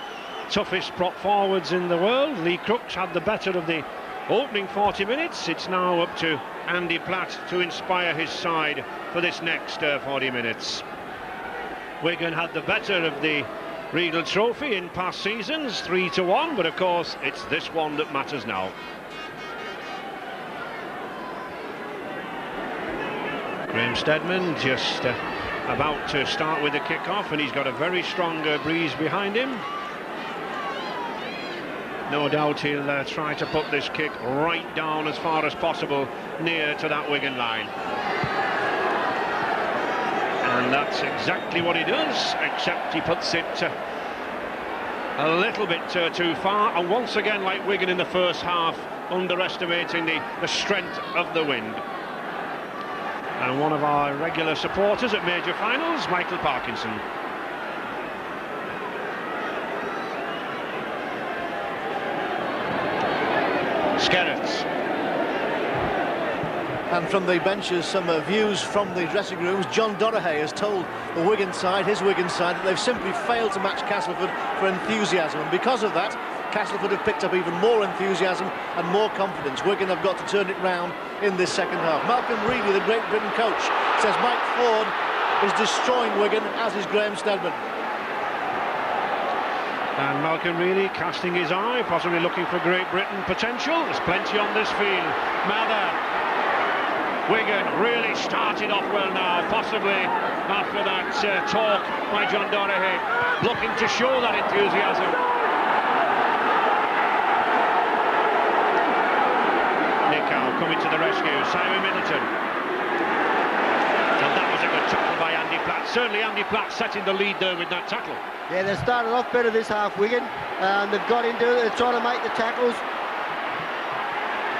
toughest prop forwards in the world. Lee Crooks had the better of the opening 40 minutes. It's now up to Andy Platt to inspire his side for this next 40 minutes. Wigan had the better of the Regal Trophy in past seasons, 3-1, but of course it's this one that matters now. Graham Steadman just about to start with the kick-off, and he's got a very strong breeze behind him. No doubt he'll try to put this kick right down as far as possible near to that Wigan line. And that's exactly what he does, except he puts it a little bit too far, and once again, like Wigan in the first half, underestimating the strength of the wind. And one of our regular supporters at major finals, Michael Parkinson. Skerrett. And from the benches, some views from the dressing rooms. John Donoghue has told the Wigan side, his Wigan side, that they've simply failed to match Castleford for enthusiasm. And because of that, Castleford have picked up even more enthusiasm and more confidence. Wigan have got to turn it round in this second half. Malcolm Reedy, the Great Britain coach, says Mike Ford is destroying Wigan, as is Graham Steadman. And Malcolm Reedy casting his eye, possibly looking for Great Britain potential. There's plenty on this field. Mather. Wigan really started off well now, possibly after that talk by John Donoghue, looking to show that enthusiasm. Nichow coming to the rescue, Simon Middleton. And that was a good tackle by Andy Platt. Certainly Andy Platt setting the lead there with that tackle. Yeah, they started off better this half, Wigan. They've got into it, they're trying to make the tackles.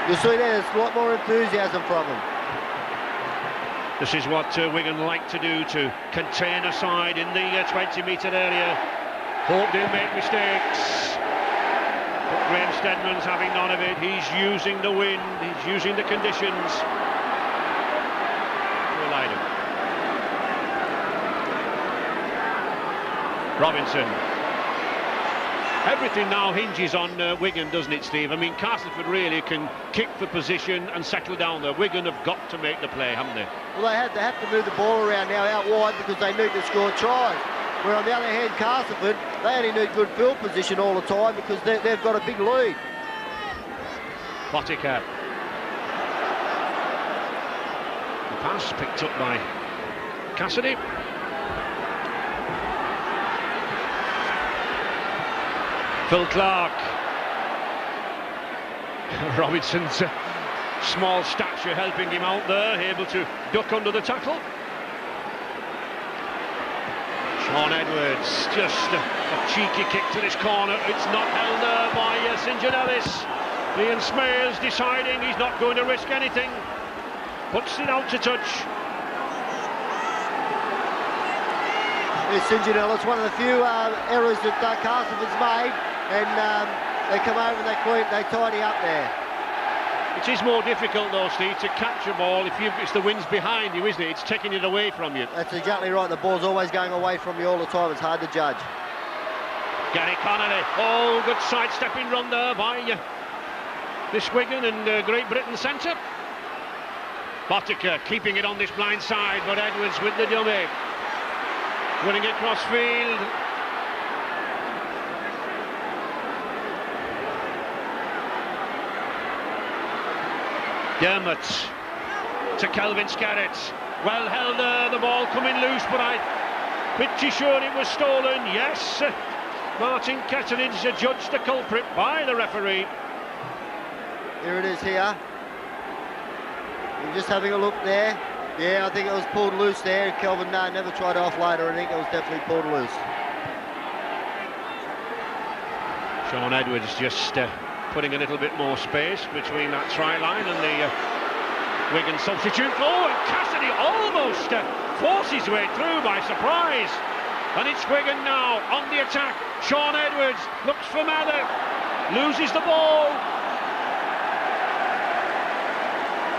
You see there's a lot more enthusiasm from them. This is what Wigan like to do, to contain a side in the 20-metre area. Hope they'll make mistakes. But Graham Steadman's having none of it. He's using the wind, he's using the conditions. Robinson. Everything now hinges on Wigan, doesn't it, Steve? I mean, Castleford really can kick for position and settle down there. Wigan have got to make the play, haven't they? Well, they have to move the ball around now out wide because they need to score tries. Where on the other hand, Castleford, they only need good field position all the time because they've got a big lead. Botica. The pass picked up by Cassidy. Phil Clark. Robinson's small stature helping him out there, able to duck under the tackle. Sean Edwards, just a cheeky kick to this corner. It's not held there by St John Ellis. Ian Smales deciding he's not going to risk anything. Puts it out to touch. St John Ellis, one of the few errors that Castleford's made. And they come over and they tidy up there. It is more difficult though, Steve, to catch a ball if it's the wind's behind you, isn't it? It's taking it away from you. That's exactly right. The ball's always going away from you all the time. It's hard to judge. Gary Connolly. Oh, good sidestepping run there by this Wigan and Great Britain centre. Botica keeping it on this blind side, but Edwards with the dummy. Winning it cross field. Dermot to Kelvin Scarrett. Well held there, the ball coming loose, but I'm pretty sure it was stolen. Yes, Martin Ketteridge judged the culprit by the referee. Here it is here. We're just having a look there. Yeah, I think it was pulled loose there. Kelvin never tried to offload her. I think it was definitely pulled loose. Sean Edwards just putting a little bit more space between that try line and the Wigan substitute. Oh, and Cassidy almost forces his way through by surprise. And it's Wigan now on the attack. Sean Edwards looks for Mather, loses the ball.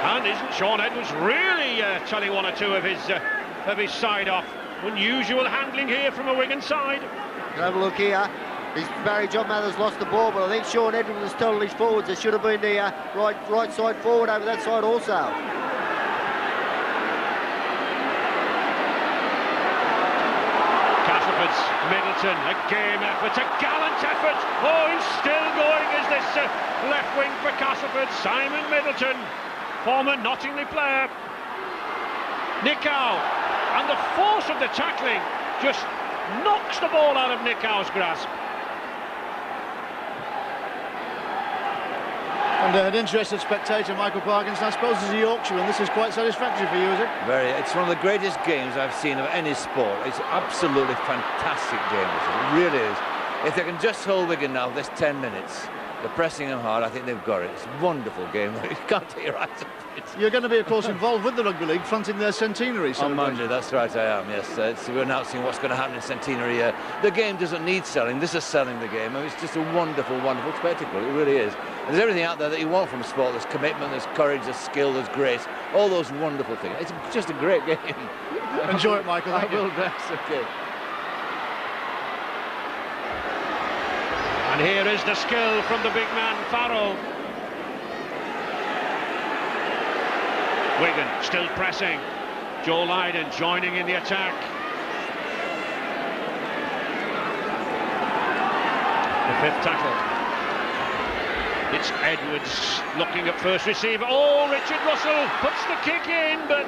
And isn't Sean Edwards really telling one or two of his side off? Unusual handling here from a Wigan side. Have a look here. John Mather's lost the ball, but I think Sean Edwards was telling his forwards there should have been the right side forward over that side also. Castleford's Middleton, a game effort, a gallant effort. Oh, he's still going as this left wing for Castleford, Simon Middleton, former Nottingham player. Nichow, and the force of the tackling just knocks the ball out of Nickow's grasp. And an interested spectator, Michael Parkinson, I suppose as a Yorkshireman, this is quite satisfactory for you, is it? Very. It's one of the greatest games I've seen of any sport. It's absolutely fantastic game. It really is. If they can just hold Wigan now, this 10 minutes, they're pressing them hard, I think they've got it. It's a wonderful game. You can't take your eyes off. You're going to be, of course, involved with the Rugby League, fronting their centenary on Monday. That's right, I am, yes. We're announcing what's going to happen in centenary. The game doesn't need selling. This is selling the game. I mean, it's just a wonderful, wonderful spectacle. It really is. And there's everything out there that you want from sport. There's commitment, there's courage, there's skill, there's grace. All those wonderful things. It's just a great game. Enjoy it, Michael. I will, that's okay. And here is the skill from the big man, Farrell. Wigan still pressing. Joe Lydon joining in the attack. The fifth tackle. It's Edwards looking at first receiver. Oh, Richard Russell puts the kick in, but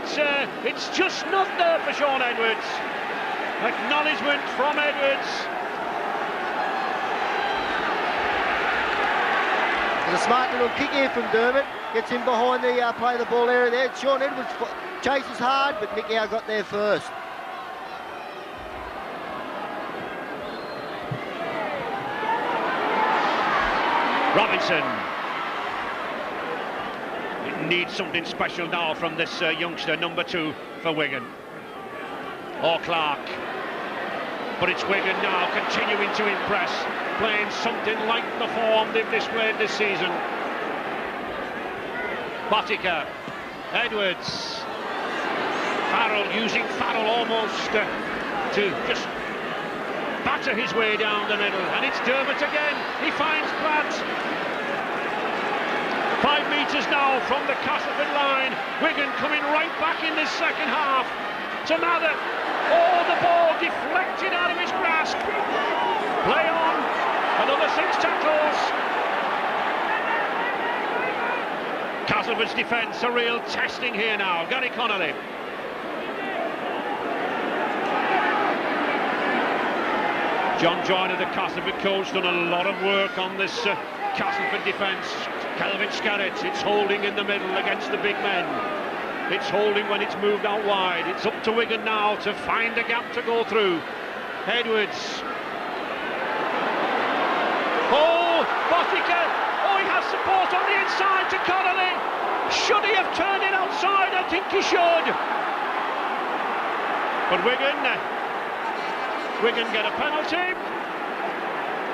it's just not there for Sean Edwards. Acknowledgement from Edwards. There's a smart little kick here from Dermot. Gets in behind the play the ball area there. Sean Edwards chases hard, but Nick Howe got there first. Robinson. It needs something special now from this youngster, number 2 for Wigan. Or Clark. But it's Wigan now continuing to impress, playing something like the form they've displayed this season. Botica, Edwards, Farrell using Farrell almost to just batter his way down the middle, and it's Dermot again. He finds Platt. 5 metres now from the Castleford line. Wigan coming right back in this second half. To Mather. Oh, the ball deflected out of his grasp. Play on. Another 6 tackles. Castleford's defence, a real testing here now. Gary Connolly. John Joyner, the Castleford coach, done a lot of work on this Castleford defence. Kelvin Scarrett, it's holding in the middle against the big men. It's holding when it's moved out wide. It's up to Wigan now to find a gap to go through. Edwards. Oh, Botica. Oh, he has support on the inside to Connolly. Should he have turned it outside? I think he should. But Wigan get a penalty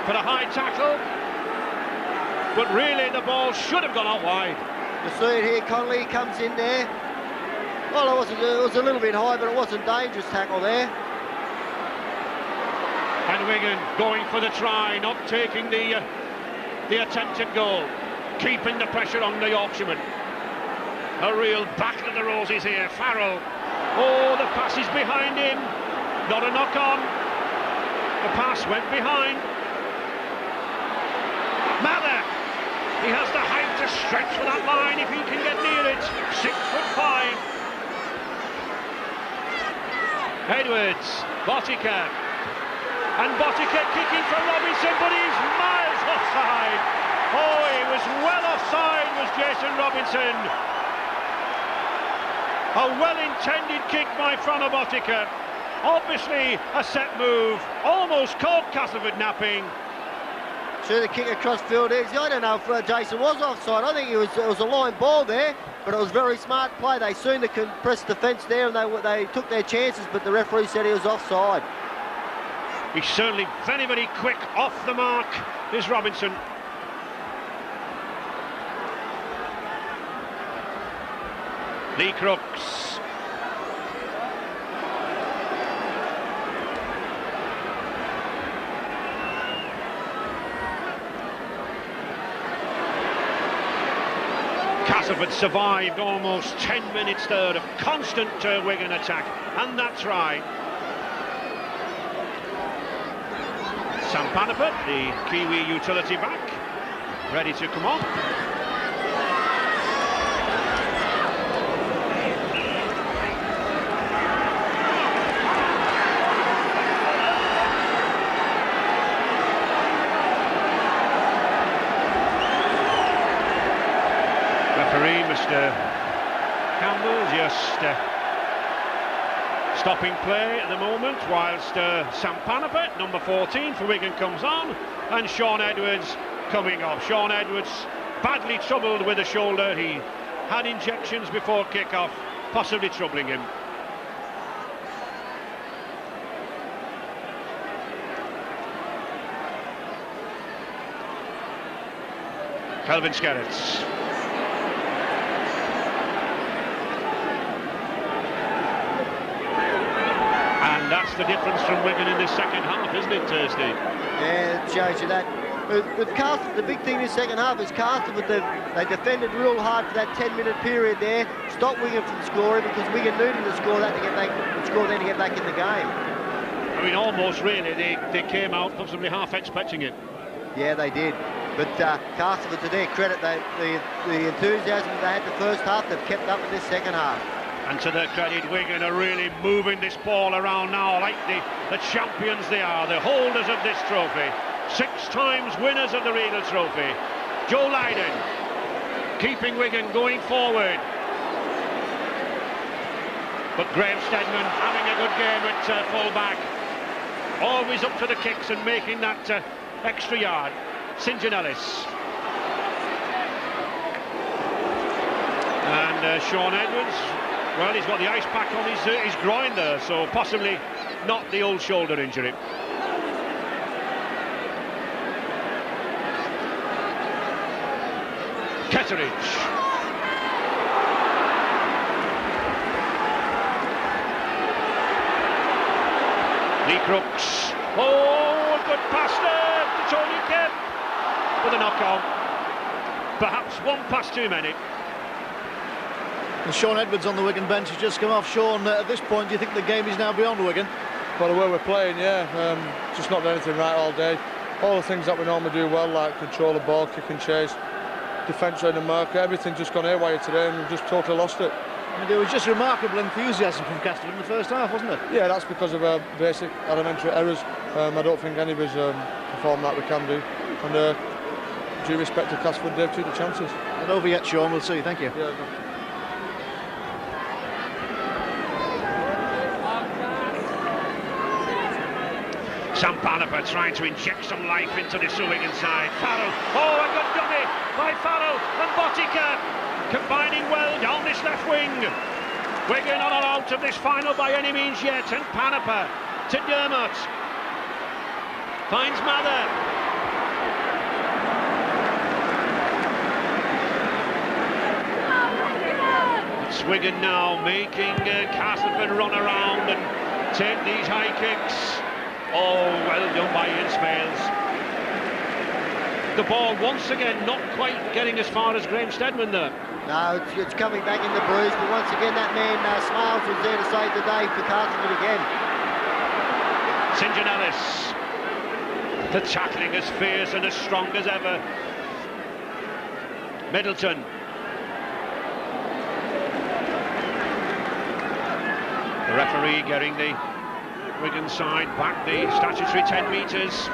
for a high tackle. But really, the ball should have gone out wide. You see it here, Connolly comes in there. Well, it was a little bit high, but it wasn't dangerous tackle there. And Wigan going for the try, not taking the attempted goal, keeping the pressure on the Yorkshireman. A real battle of the roses here. Farrell. Oh, the pass is behind him. Not a knock on. The pass went behind. Mather. He has the height to stretch for that line if he can get near it. 6'5". Edwards, Botica. And Botica kicking for Robinson, but he's miles offside. Oh, he was well offside, was Jason Robinson. A well-intended kick by Frano Botica. Obviously a set move, almost caught Castleford napping. Sure, the kick across field is. I don't know if Jason was offside. I think it was a line ball there, but it was very smart play. They soon compressed the fence there and they took their chances, but the referee said he was offside. He's certainly very, very quick off the mark, is Robinson. Lee Crooks. Castleford survived almost 10 minutes there of constant Wigan attack, and that's right. Sam Panipot, the Kiwi utility back, ready to come on. Referee, Mr. Campbell, just stopping play at the moment whilst Sam Panipot, number 14 for Wigan, comes on, and Sean Edwards coming off. Sean Edwards badly troubled with the shoulder. He had injections before kick-off, possibly troubling him. Kelvin Skerritts. And that's the difference from Wigan in this second half, isn't it, Thursday? Yeah, it shows you that. With Castleford, the big thing in the second half is Castleford, they defended real hard for that 10-minute period there, stopped Wigan from scoring because Wigan needed to score that to get back, to get back in the game. I mean, almost really, they came out possibly half expecting it. Yeah, they did. But Castleford, to their credit, the enthusiasm they had the first half, they've kept up in this second half. And to their credit, Wigan are really moving this ball around now like the champions they are, the holders of this trophy. 6 times winners of the Regal Trophy. Joe Lydon keeping Wigan going forward. But Graham Steadman having a good game at full-back. Always up to the kicks and making that extra yard. St John Ellis. And Sean Edwards, well, he's got the ice pack on his groin there, so possibly not the old shoulder injury. Ketteridge. Lee Crooks. Oh, good pass there to Tony Kemp with a knockout. Perhaps one pass too many. And Sean Edwards on the Wigan bench has just come off. Sean, at this point, do you think the game is now beyond Wigan? Well, the way we're playing, yeah. Just not done anything right all day. All the things that we normally do well, like control the ball, kick and chase, defence around the marker, everything just gone haywire today and we've just totally lost it. I mean, there was just remarkable enthusiasm from Castleford in the first half, wasn't it? Yeah, that's because of basic elementary errors. I don't think any of us performed like we can do. And due respect to Castleford, they've took the chances. Not over yet, Sean, we'll see. Thank you. Yeah, Sam Panapa trying to inject some life into the Wigan side. Farrell, oh, a good dummy by Farrell and Botica combining well down this left wing. Wigan are not out of this final by any means yet, and Panapa to Dermot. Finds Mather. It's Wigan now making Castleford run around and take these high kicks. Oh, well done by Ian Smales. The ball once again not quite getting as far as Graham Steadman there. No, it's coming back in the Bruce, but once again that man Smales was there to save the day for Castleford again. St John Ellis. The tackling as fierce and as strong as ever. Middleton. The referee getting the Wigan side back the statutory 10 metres.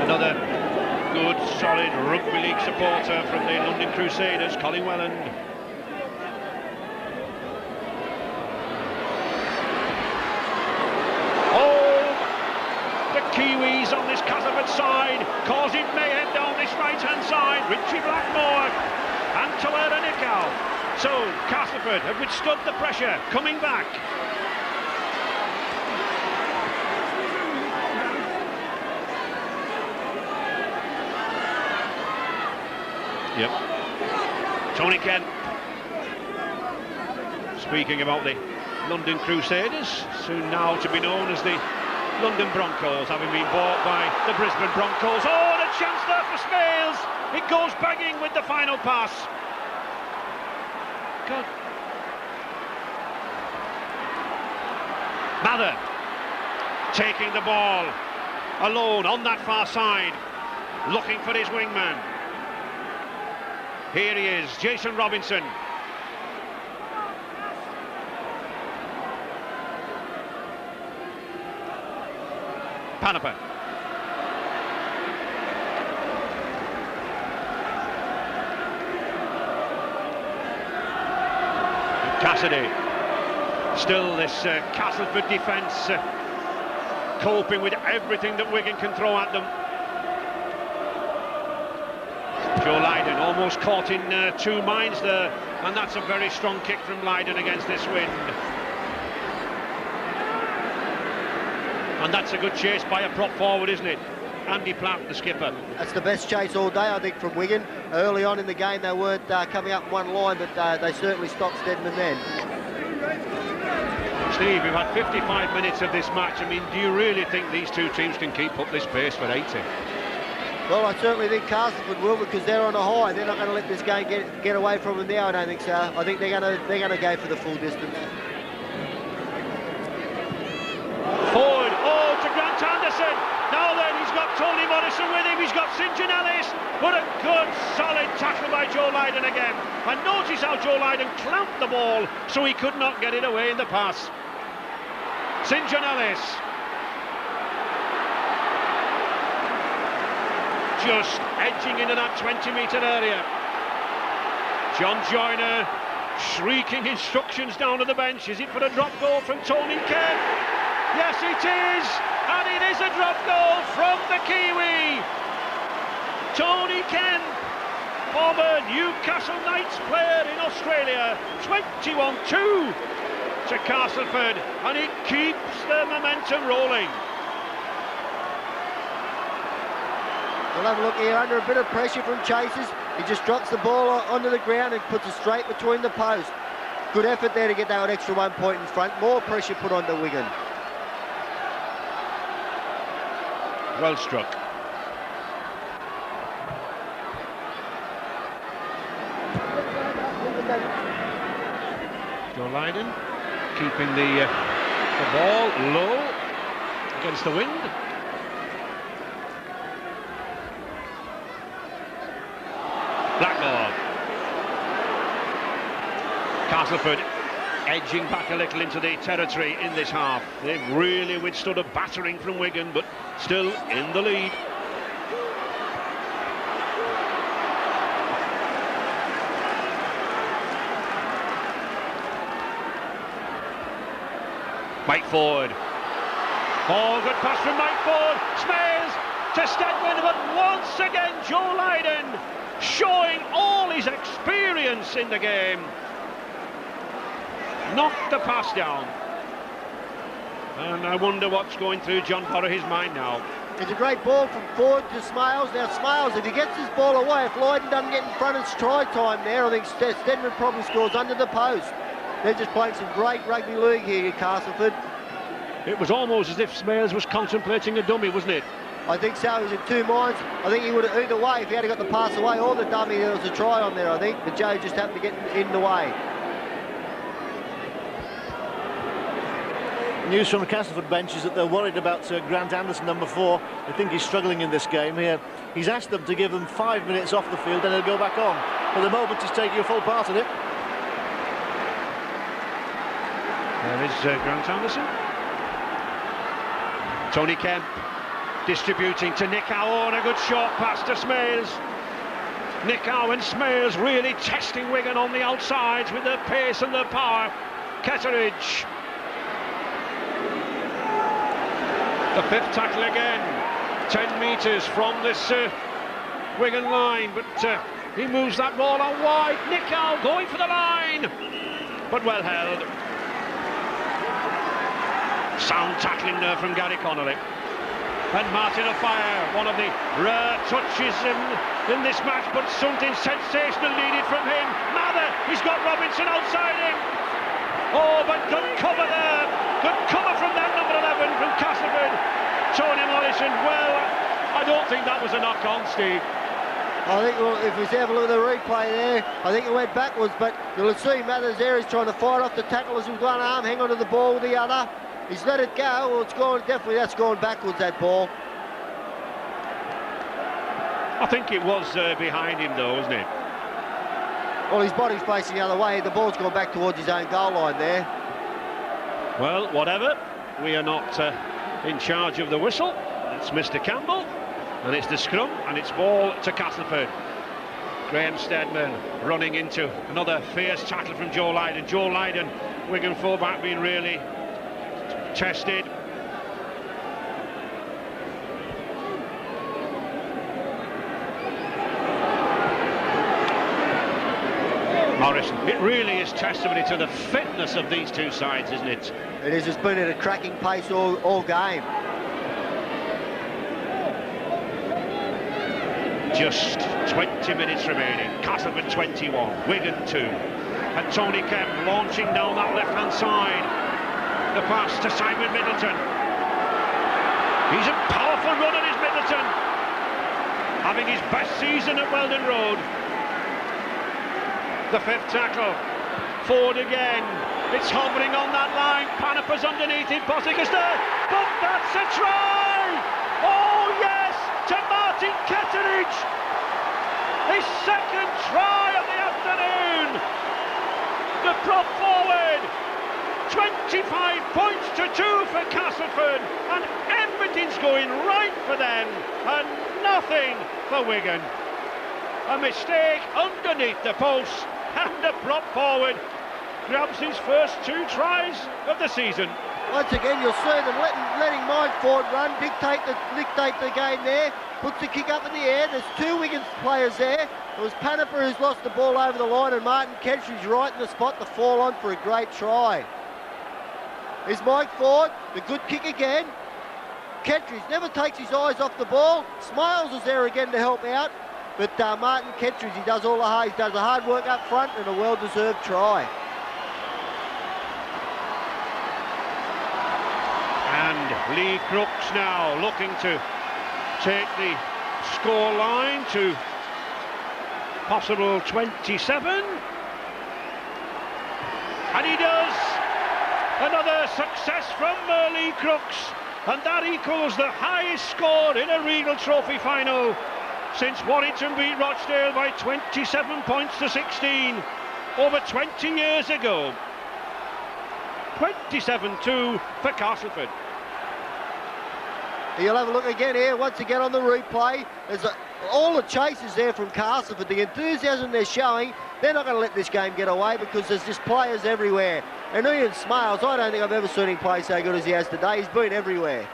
Another good, solid rugby league supporter from the London Crusaders, Colin Welland. Oh, the Kiwis on this Castleford side, causing mayhem down this right-hand side. Richie Blackmore and Toera Nicow. So, Castleford have withstood the pressure, coming back. Yep. Tony Kent. Speaking about the London Crusaders, soon now to be known as the London Broncos, having been bought by the Brisbane Broncos. Oh, and a chance there for Smales. It goes banging with the final pass. God. Mather taking the ball alone on that far side, looking for his wingman. Here he is, Jason Robinson. Panapa. Cassidy. Still this Castleford defence coping with everything that Wigan can throw at them. Joe Lydon almost caught in two minds there, and that's a very strong kick from Lydon against this wind. And that's a good chase by a prop forward, isn't it? Andy Platt, the skipper. That's the best chase all day, I think, from Wigan. Early on in the game, they weren't coming up one line, but they certainly stopped Steadman then. Steve, we've had 55 minutes of this match. I mean, do you really think these two teams can keep up this pace for 80? Well, I certainly think Castleford will, because they're on a high. They're not going to let this game get away from them now, I don't think so. I think they're going to go for the full distance. Forward, oh, to Grant Anderson. Now then, he's got Tony Morrison with him. He's got St John Ellis. But a good, solid tackle by Joe Lydon again. And notice how Joe Lydon clamped the ball so he could not get it away in the pass. St John Ellis. Just edging into that 20-metre area. John Joyner shrieking instructions down to the bench. Is it for a drop goal from Tony Kemp? Yes, it is, and it is a drop goal from the Kiwi. Tony Kemp, former Newcastle Knights player in Australia, 21-2 to Castleford, and it keeps the momentum rolling. We'll have a look here, under a bit of pressure from chasers. He just drops the ball onto the ground and puts it straight between the posts. Good effort there to get that extra 1 point in front. More pressure put on the Wigan. Well struck. Joe Lydon keeping the ball low against the wind. Blackmore. Castleford edging back a little into the territory in this half. They've really withstood a battering from Wigan, but still in the lead. Mike Ford. Oh, good pass from Mike Ford. Smails to Steadman, but once again Joe Lydon showing all his experience in the game. Knocked the pass down. And I wonder what's going through John Borra's mind now. It's a great ball from Ford to Smales. Now Smales, if he gets his ball away, if Lydon doesn't get in front, it's try time there. I think Steadman probably scores under the post. They're just playing some great rugby league here at Castleford. It was almost as if Smales was contemplating a dummy, wasn't it? I think so. He was in two minds. I think he would have either way, if he had got the pass away or the dummy, there was a try on there, I think. But Joe just happened to get in the way. News from the Castleford bench is that they're worried about Grant Anderson, number 4. I think he's struggling in this game here. He's asked them to give them 5 minutes off the field, then he'll go back on. For the moment, he's taking a full part of it. There is Grant Anderson. Tony Kemp distributing to Nick Howe, and a good short pass to Smales. Nick Howe and Smales really testing Wigan on the outsides with their pace and their power. Ketteridge. The fifth tackle again. 10 metres from this Wigan line, but he moves that ball out wide. Nick Howe going for the line, but well held. Sound tackling there from Gary Connolly. And Martin O'Fire, one of the rare touches in this match, but something sensational needed from him. Mather, he's got Robinson outside him. Oh, but good cover there. Good cover from that number 11 from Castleford. Tony Morrison, well, I don't think that was a knock-on, Steve. I think, well, if we have a look at the replay there, I think it went backwards, but you'll see Mathers there, he's trying to fight off the tacklers with one arm, hang on to the ball with the other. He's let it go. Well, it's gone, definitely that's gone backwards, that ball. I think it was behind him though, wasn't it? Well, his body's facing the other way. The ball's gone back towards his own goal line there. Well, whatever. We are not in charge of the whistle. It's Mr. Campbell, and it's the scrum, and it's ball to Castleford. Graham Steadman running into another fierce tackle from Joe Lydon. Joe Lydon, Wigan fullback, being really tested. Morrison. It really is testimony to the fitness of these two sides, isn't it? It is. It's been at a cracking pace all game. Just 20 minutes remaining. Castleford 21, Wigan 2. And Tony Kemp launching down that left-hand side. The pass to Simon Middleton. He's a powerful runner, is Middleton. Having his best season at Weldon Road. The fifth tackle. Forward again. It's hovering on that line. Panapa's underneath it. Bosica's there. But that's a try! Oh, yes! To Martin Ketteridge! His second try of the afternoon! The prop forward! 25 points to 2 for Castleford, and everything's going right for them, and nothing for Wigan. A mistake underneath the post, and the prop forward grabs his first 2 tries of the season. Once again, you'll see them letting Mike Ford run, dictate the game there, puts the kick up in the air. There's 2 Wigan players there. It was Panapa who's lost the ball over the line, and Martin Ketteridge right in the spot to fall on for a great try. Here's Mike Ford, the good kick again. Ketteridge never takes his eyes off the ball. Smiles is there again to help out, but Martin Ketteridge, he does all the hard work up front, and a well-deserved try. And Lee Crooks now looking to take the score line to possible 27. And he does! Another success from Lee Crooks. And that equals the highest score in a Regal Trophy final since Warrington beat Rochdale by 27 points to 16 over 20 years ago. 27-2 for Castleford. You'll have a look again here, once again on the replay. There's all the chases there from Castleford. The enthusiasm they're showing, they're not going to let this game get away because there's just players everywhere. And Ian Smales, I don't think I've ever seen him play so good as he has today. He's been everywhere.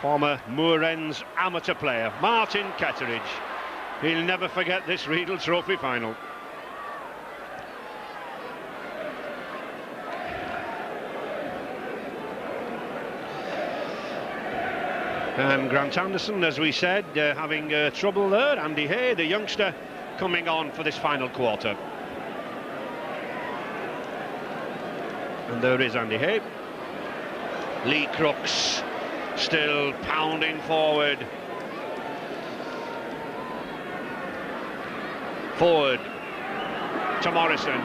Former Moor Ends amateur player, Martin Ketteridge. He'll never forget this Regal Trophy final. And Grant Anderson, as we said, having trouble there. Andy Hay, the youngster, coming on for this final quarter. And there is Andy Hay. Lee Crooks still pounding forward. Forward to Morrison.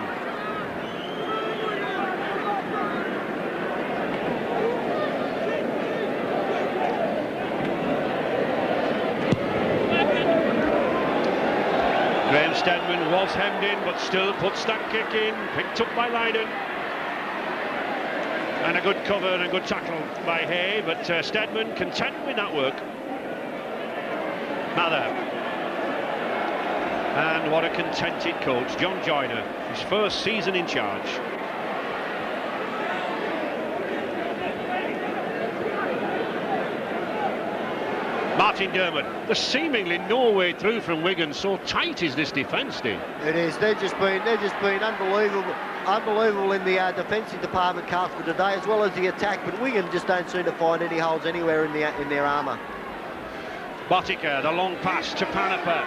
Graham Steadman was hemmed in, but still puts that kick in, picked up by Lydon. And a good cover and a good tackle by Hay, but Steadman content with that work. Mather. And what a contented coach, John Joyner, his first season in charge. Martin Dermott, there's seemingly no way through from Wigan. So tight is this defence, Dean. It is. They've just been unbelievable in the defensive department, Castleford, today, as well as the attack. But Wigan just don't seem to find any holes anywhere in their armour. Botica, the long pass to Panapa.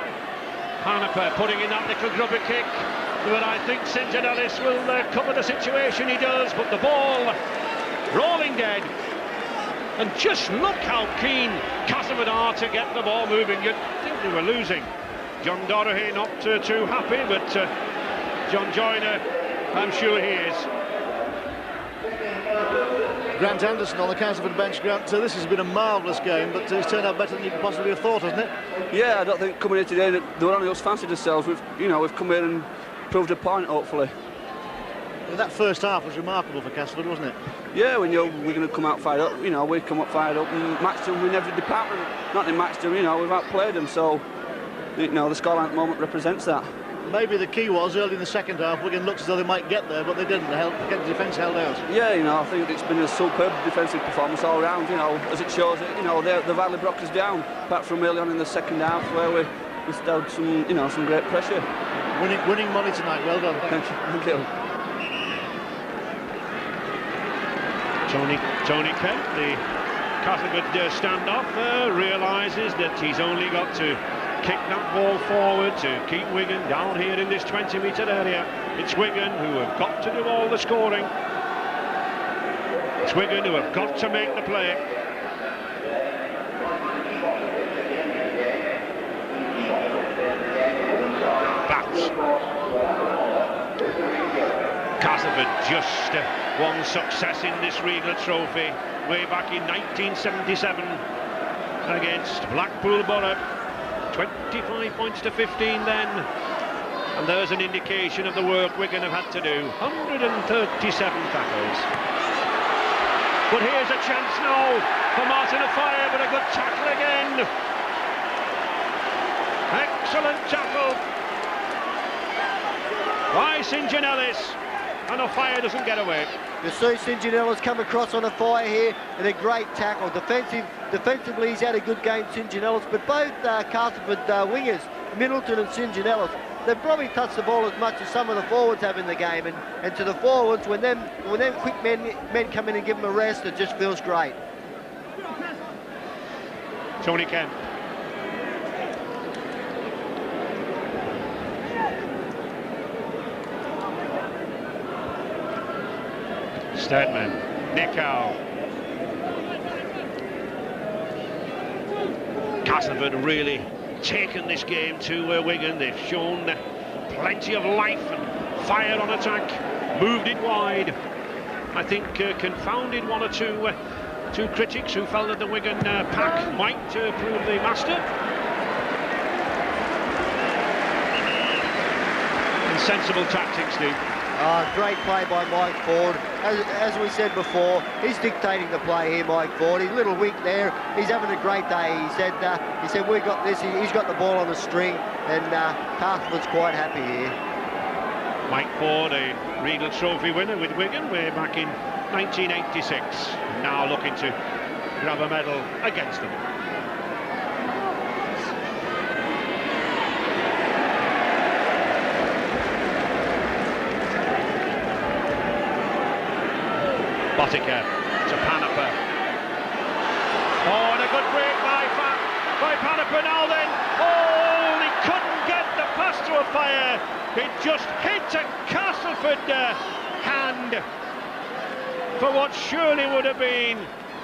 Panapa putting in that little grubber kick. But I think St. Ellis will cover the situation. He does, but the ball rolling dead. And just look how keen Castleford are to get the ball moving. You'd think they were losing. John Dorahy not too happy, but John Joyner, I'm sure he is. Grant Anderson on the Castleford bench. Grant, this has been a marvellous game, but it's turned out better than you could possibly have thought, hasn't it? Yeah, I don't think coming here today that they were only us fancied ourselves. We've come here and proved a point, hopefully. That first half was remarkable for Castleford, wasn't it? Yeah, we're going to come out fired up. We come up fired up and matched them in every department. Not in matched them, we've outplayed them. So, the scoreline at the moment represents that. Maybe the key was early in the second half, Wigan looked as though they might get there, but they didn't. The defence held out. Yeah, I think it's been a superb defensive performance all round. As it shows, the Valley broke us down, apart from early on in the second half where we stowed some great pressure. Winning money tonight. Well done. Thank you. Tony Kemp, the Castleford standoff, realises that he's only got to kick that ball forward to keep Wigan down here in this 20-metre area. It's Wigan who have got to do all the scoring. It's Wigan who have got to make the play. Bats. Castleford just one success in this Regal Trophy way back in 1977 against Blackpool Borough. 25 points to 15 then, and there's an indication of the work Wigan have had to do. 137 tackles. But here's a chance now for Martin O'Fire, but a good tackle again. Excellent tackle by St John Ellis, and O'Fire doesn't get away. You see St John Ellis come across on O'Fire here, and a great tackle. Defensively, he's had a good game, St John Ellis, but both Castleford wingers, Middleton and St John Ellis, they've probably touched the ball as much as some of the forwards have in the game, and to the forwards, when them quick men come in and give them a rest, it just feels great. Tony Kemp. Stedman, Nichow. Castleford really taken this game to Wigan. They've shown plenty of life and fire on attack, moved it wide. I think confounded one or two critics who felt that the Wigan pack might prove the master. And sensible tactics, Steve. Great play by Mike Ford. As we said before, he's dictating the play here, Mike Ford. He's a little weak there. He's having a great day. He said we got this. He's got the ball on the string, and Castleford's quite happy here. Mike Ford, a Regal Trophy winner with Wigan way back in 1986, now looking to grab a medal against them. Bottica to Panaper. Oh, and a good break by Panaper now then. Oh, he couldn't get the pass to O'Fire. It just hit a Castleford hand for what surely would have been,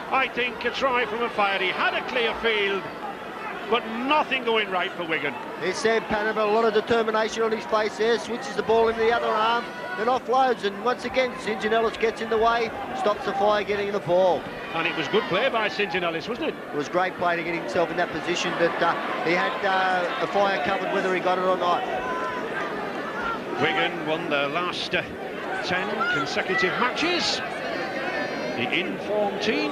I think, a try from O'Fire. He had a clear field, but nothing going right for Wigan. It's Sam Panaper, a lot of determination on his face there, switches the ball into the other arm, then offloads, and once again St John Ellis gets in the way, stops O'Fire getting the ball. And it was good play by St John Ellis, wasn't it? It was great play to get himself in that position that he had O'Fire covered whether he got it or not. Wigan won their last 10 consecutive matches. The in-form team.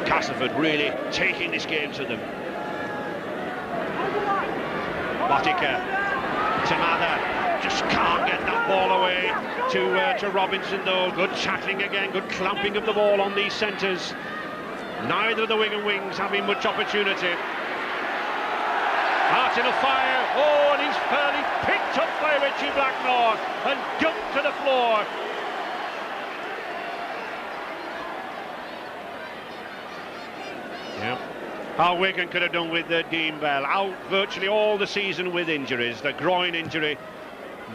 Castleford really taking this game to them. Bottica to Mather, just can't get that ball away to Robinson though. Good tackling again, good clamping of the ball on these centres. Neither of the Wigan wings having much opportunity. Martin O'Fire, oh, and he's fairly picked up by Richie Blackmore and dumped to the floor. Yeah. How Wigan could have done with Dean Bell, out virtually all the season with injuries. The groin injury,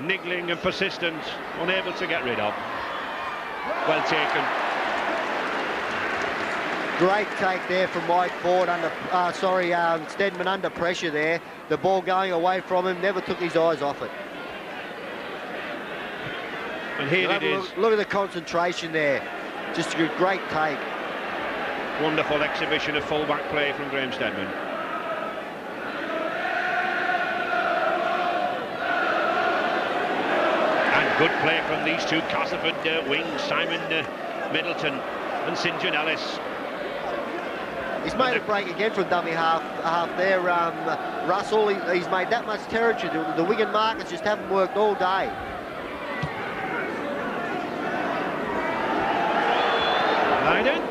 niggling and persistent, unable to get rid of. Well taken. Great take there from Mike Ford Stedman under pressure there. The ball going away from him, never took his eyes off it. And here it is. Look at the concentration there. Just a great take. Wonderful exhibition of full-back play from Graham Stedman. And good play from these two Castleford wings, Simon Middleton and St John Ellis. He's made a break again from dummy half there, Russell. He's made that much territory. The Wigan markers just haven't worked all day. Leiden.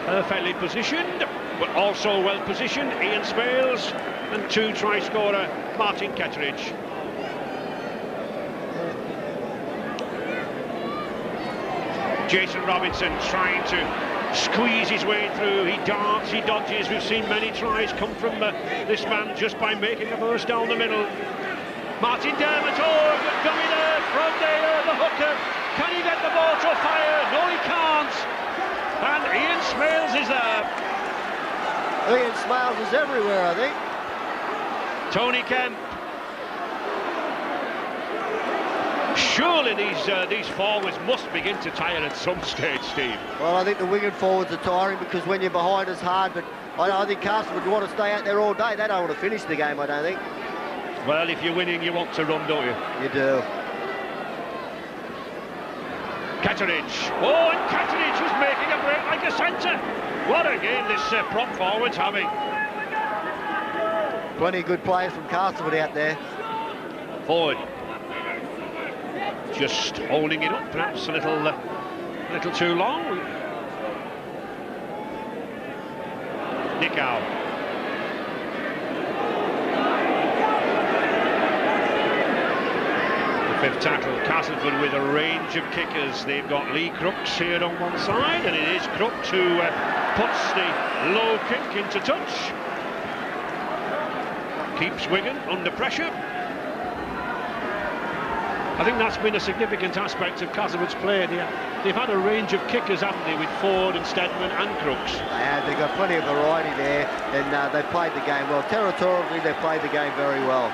Perfectly positioned, but also well positioned, Ian Smales, and 2 try scorer Martin Ketteridge. Jason Robinson trying to squeeze his way through. He darts, he dodges. We've seen many tries come from this man just by making a burst down the middle. Martin Dermott, oh, good dummy there from the hooker. Can he get the ball to fire? No, he can't. And Ian Smales is there. Ian Smales is everywhere, I think. Tony Kemp. Surely these forwards must begin to tire at some stage, Steve. Well, I think the Wigan forwards are tiring because when you're behind it's hard, but I think Castleford would want to stay out there all day. They don't want to finish the game, I don't think. Well, if you're winning, you want to run, don't you? You do. Ketteridge. Oh, and Ketteridge is making a break like a centre. What a game this prop forward's having. Plenty of good players from Castleford out there. Forward. Just holding it up, perhaps a little too long. Nickau. The 5th tackle, Castleford with a range of kickers. They've got Lee Crooks here on one side, and it is Crooks who puts the low kick into touch. Keeps Wigan under pressure. I think that's been a significant aspect of Castleford's play. They've had a range of kickers, haven't they, with Ford and Stedman and Crooks. They've got plenty of variety there, and they played the game well. Territorially, they played the game very well.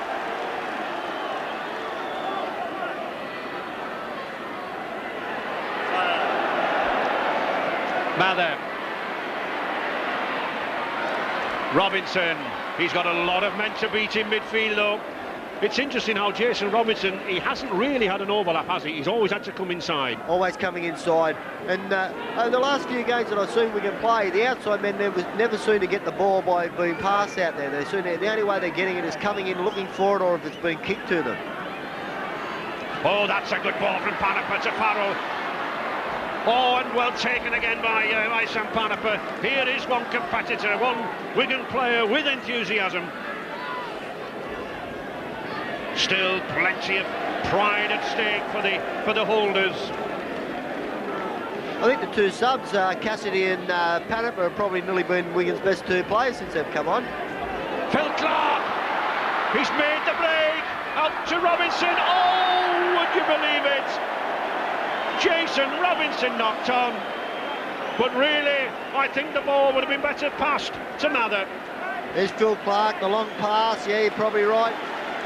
Mather. Robinson. He's got a lot of men to beat in midfield, though. It's interesting how Jason Robinson, he hasn't really had an overlap, has he? He's always had to come inside. Always coming inside. And over the last few games that I've seen Wigan play, the outside men never seem to get the ball by being passed out there. The only way they're getting it is coming in, looking for it, or if it's been kicked to them. Oh, that's a good ball from Panapa to Farrell. Oh, and well taken again by Sam Panapa. Here is one competitor, one Wigan player with enthusiasm. Still plenty of pride at stake for the holders. I think the 2 subs, Cassidy and Panapa, have probably nearly been Wigan's best 2 players since they've come on. Phil Clark, he's made the break, out to Robinson. Oh, would you believe it? Jason Robinson knocked on. But really, I think the ball would have been better passed to Mather. There's Phil Clark, the long pass, yeah, you're probably right.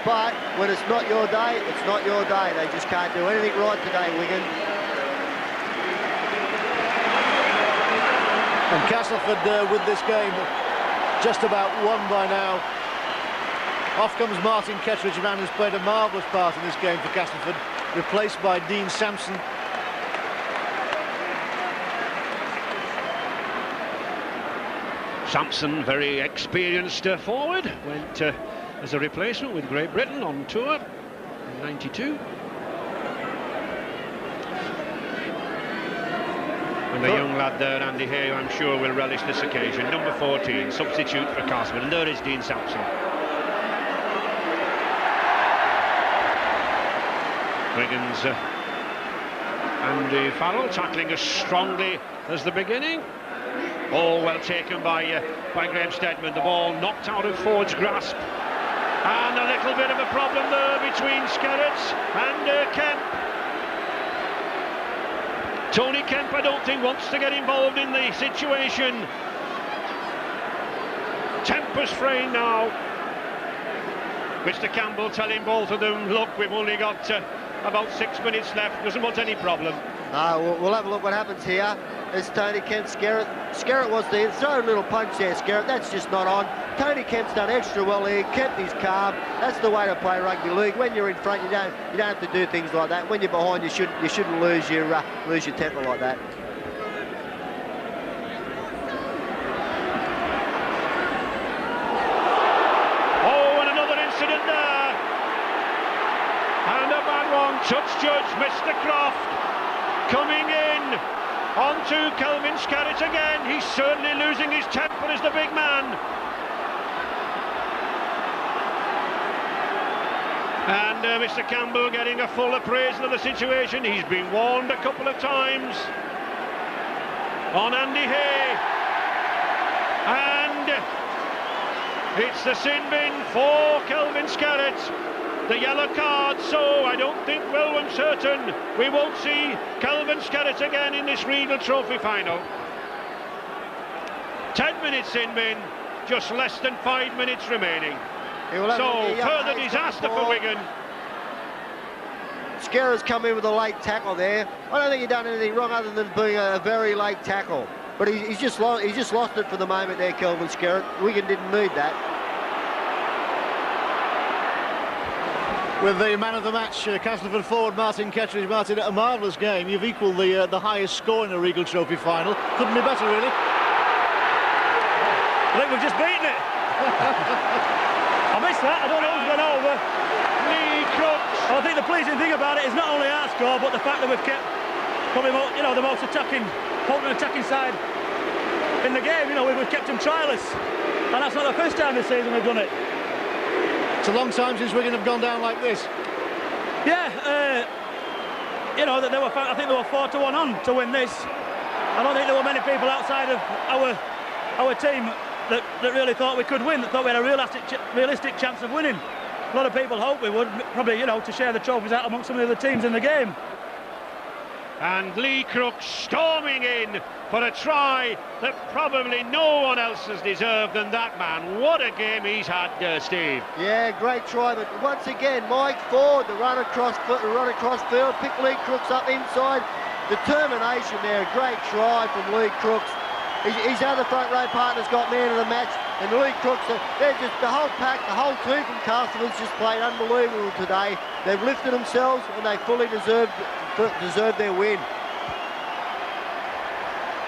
But when it's not your day, it's not your day. They just can't do anything right today, Wigan. And Castleford with this game just about won by now. Off comes Martin Ketteridge, a man who's played a marvellous part in this game for Castleford, replaced by Dean Sampson. Sampson, very experienced forward, went as a replacement with Great Britain on tour in '92. And the young lad there, Andy Hay, I'm sure will relish this occasion. Number 14, substitute for Castleford, and there is Dean Sampson. Wigan's Andy Farrell tackling as strongly as the beginning. Oh, well taken by Graham Stedman. The ball knocked out of Ford's grasp. And a little bit of a problem there between Skerrett and Kemp. Tony Kemp, I don't think, wants to get involved in the situation. Temper's fraying now. Mr. Campbell telling both of them, look, we've only got about 6 minutes left. Doesn't want any problem. We'll have a look what happens here. It's Tony Kemp, Skerrett. Skerrett was there. Throw a little punch there, Skerrett. That's just not on. Tony Kemp's done extra well here, kept his calm. That's the way to play rugby league. When you're in front, you don't have to do things like that. When you're behind, you shouldn't lose your temper like that. Oh, and another incident there. And a bad one. Touch judge, Mr. Croft, coming in. On to Kelvin Scarrett again. He's certainly losing his temper as the big man. And Mr. Campbell getting a full appraisal of the situation. He's been warned a couple of times. On Andy Hay. And it's the sin bin for Kelvin Scarrett. The yellow card, so I don't think, well, I'm certain we won't see Kelvin Scarrett again in this Regal Trophy final. 10 minutes sin bin, just less than 5 minutes remaining. So further disaster for Wigan. Scarrett's come in with a late tackle there. I don't think he done anything wrong other than being a very late tackle. But he's just lost it for the moment there, Kelvin Scarrett. Wigan didn't need that. With the man of the match, Castleford forward Martin Ketteridge. Martin, a marvellous game. You've equalled the highest score in a Regal Trophy final. Couldn't be better, really. I think we've just beaten it. I missed that. I don't know who's gone over. Lee Crooks. Well, I think the pleasing thing about it is not only our score, but the fact that we've kept probably more, the most attacking side in the game. We've kept them trialists, and that's not the first time this season we've done it. It's a long time since Wigan have gone down like this. Yeah, I think they were 4-1 on to win this. I don't think there were many people outside of our team that really thought we could win, that thought we had a realistic chance of winning. A lot of people hoped we would, probably, to share the trophies out amongst some of the other teams in the game. And Lee Crooks storming in for a try that probably no one else has deserved than that man. What a game he's had, Steve. Yeah, great try, but once again, Mike Ford, the run across field, pick Lee Crooks up inside. Determination there, great try from Lee Crooks. His other front row partner's got man of the match, and Lee Crooks, they're just the whole pack, the whole team from Castleford's just played unbelievable today. They've lifted themselves and they fully deserve their win.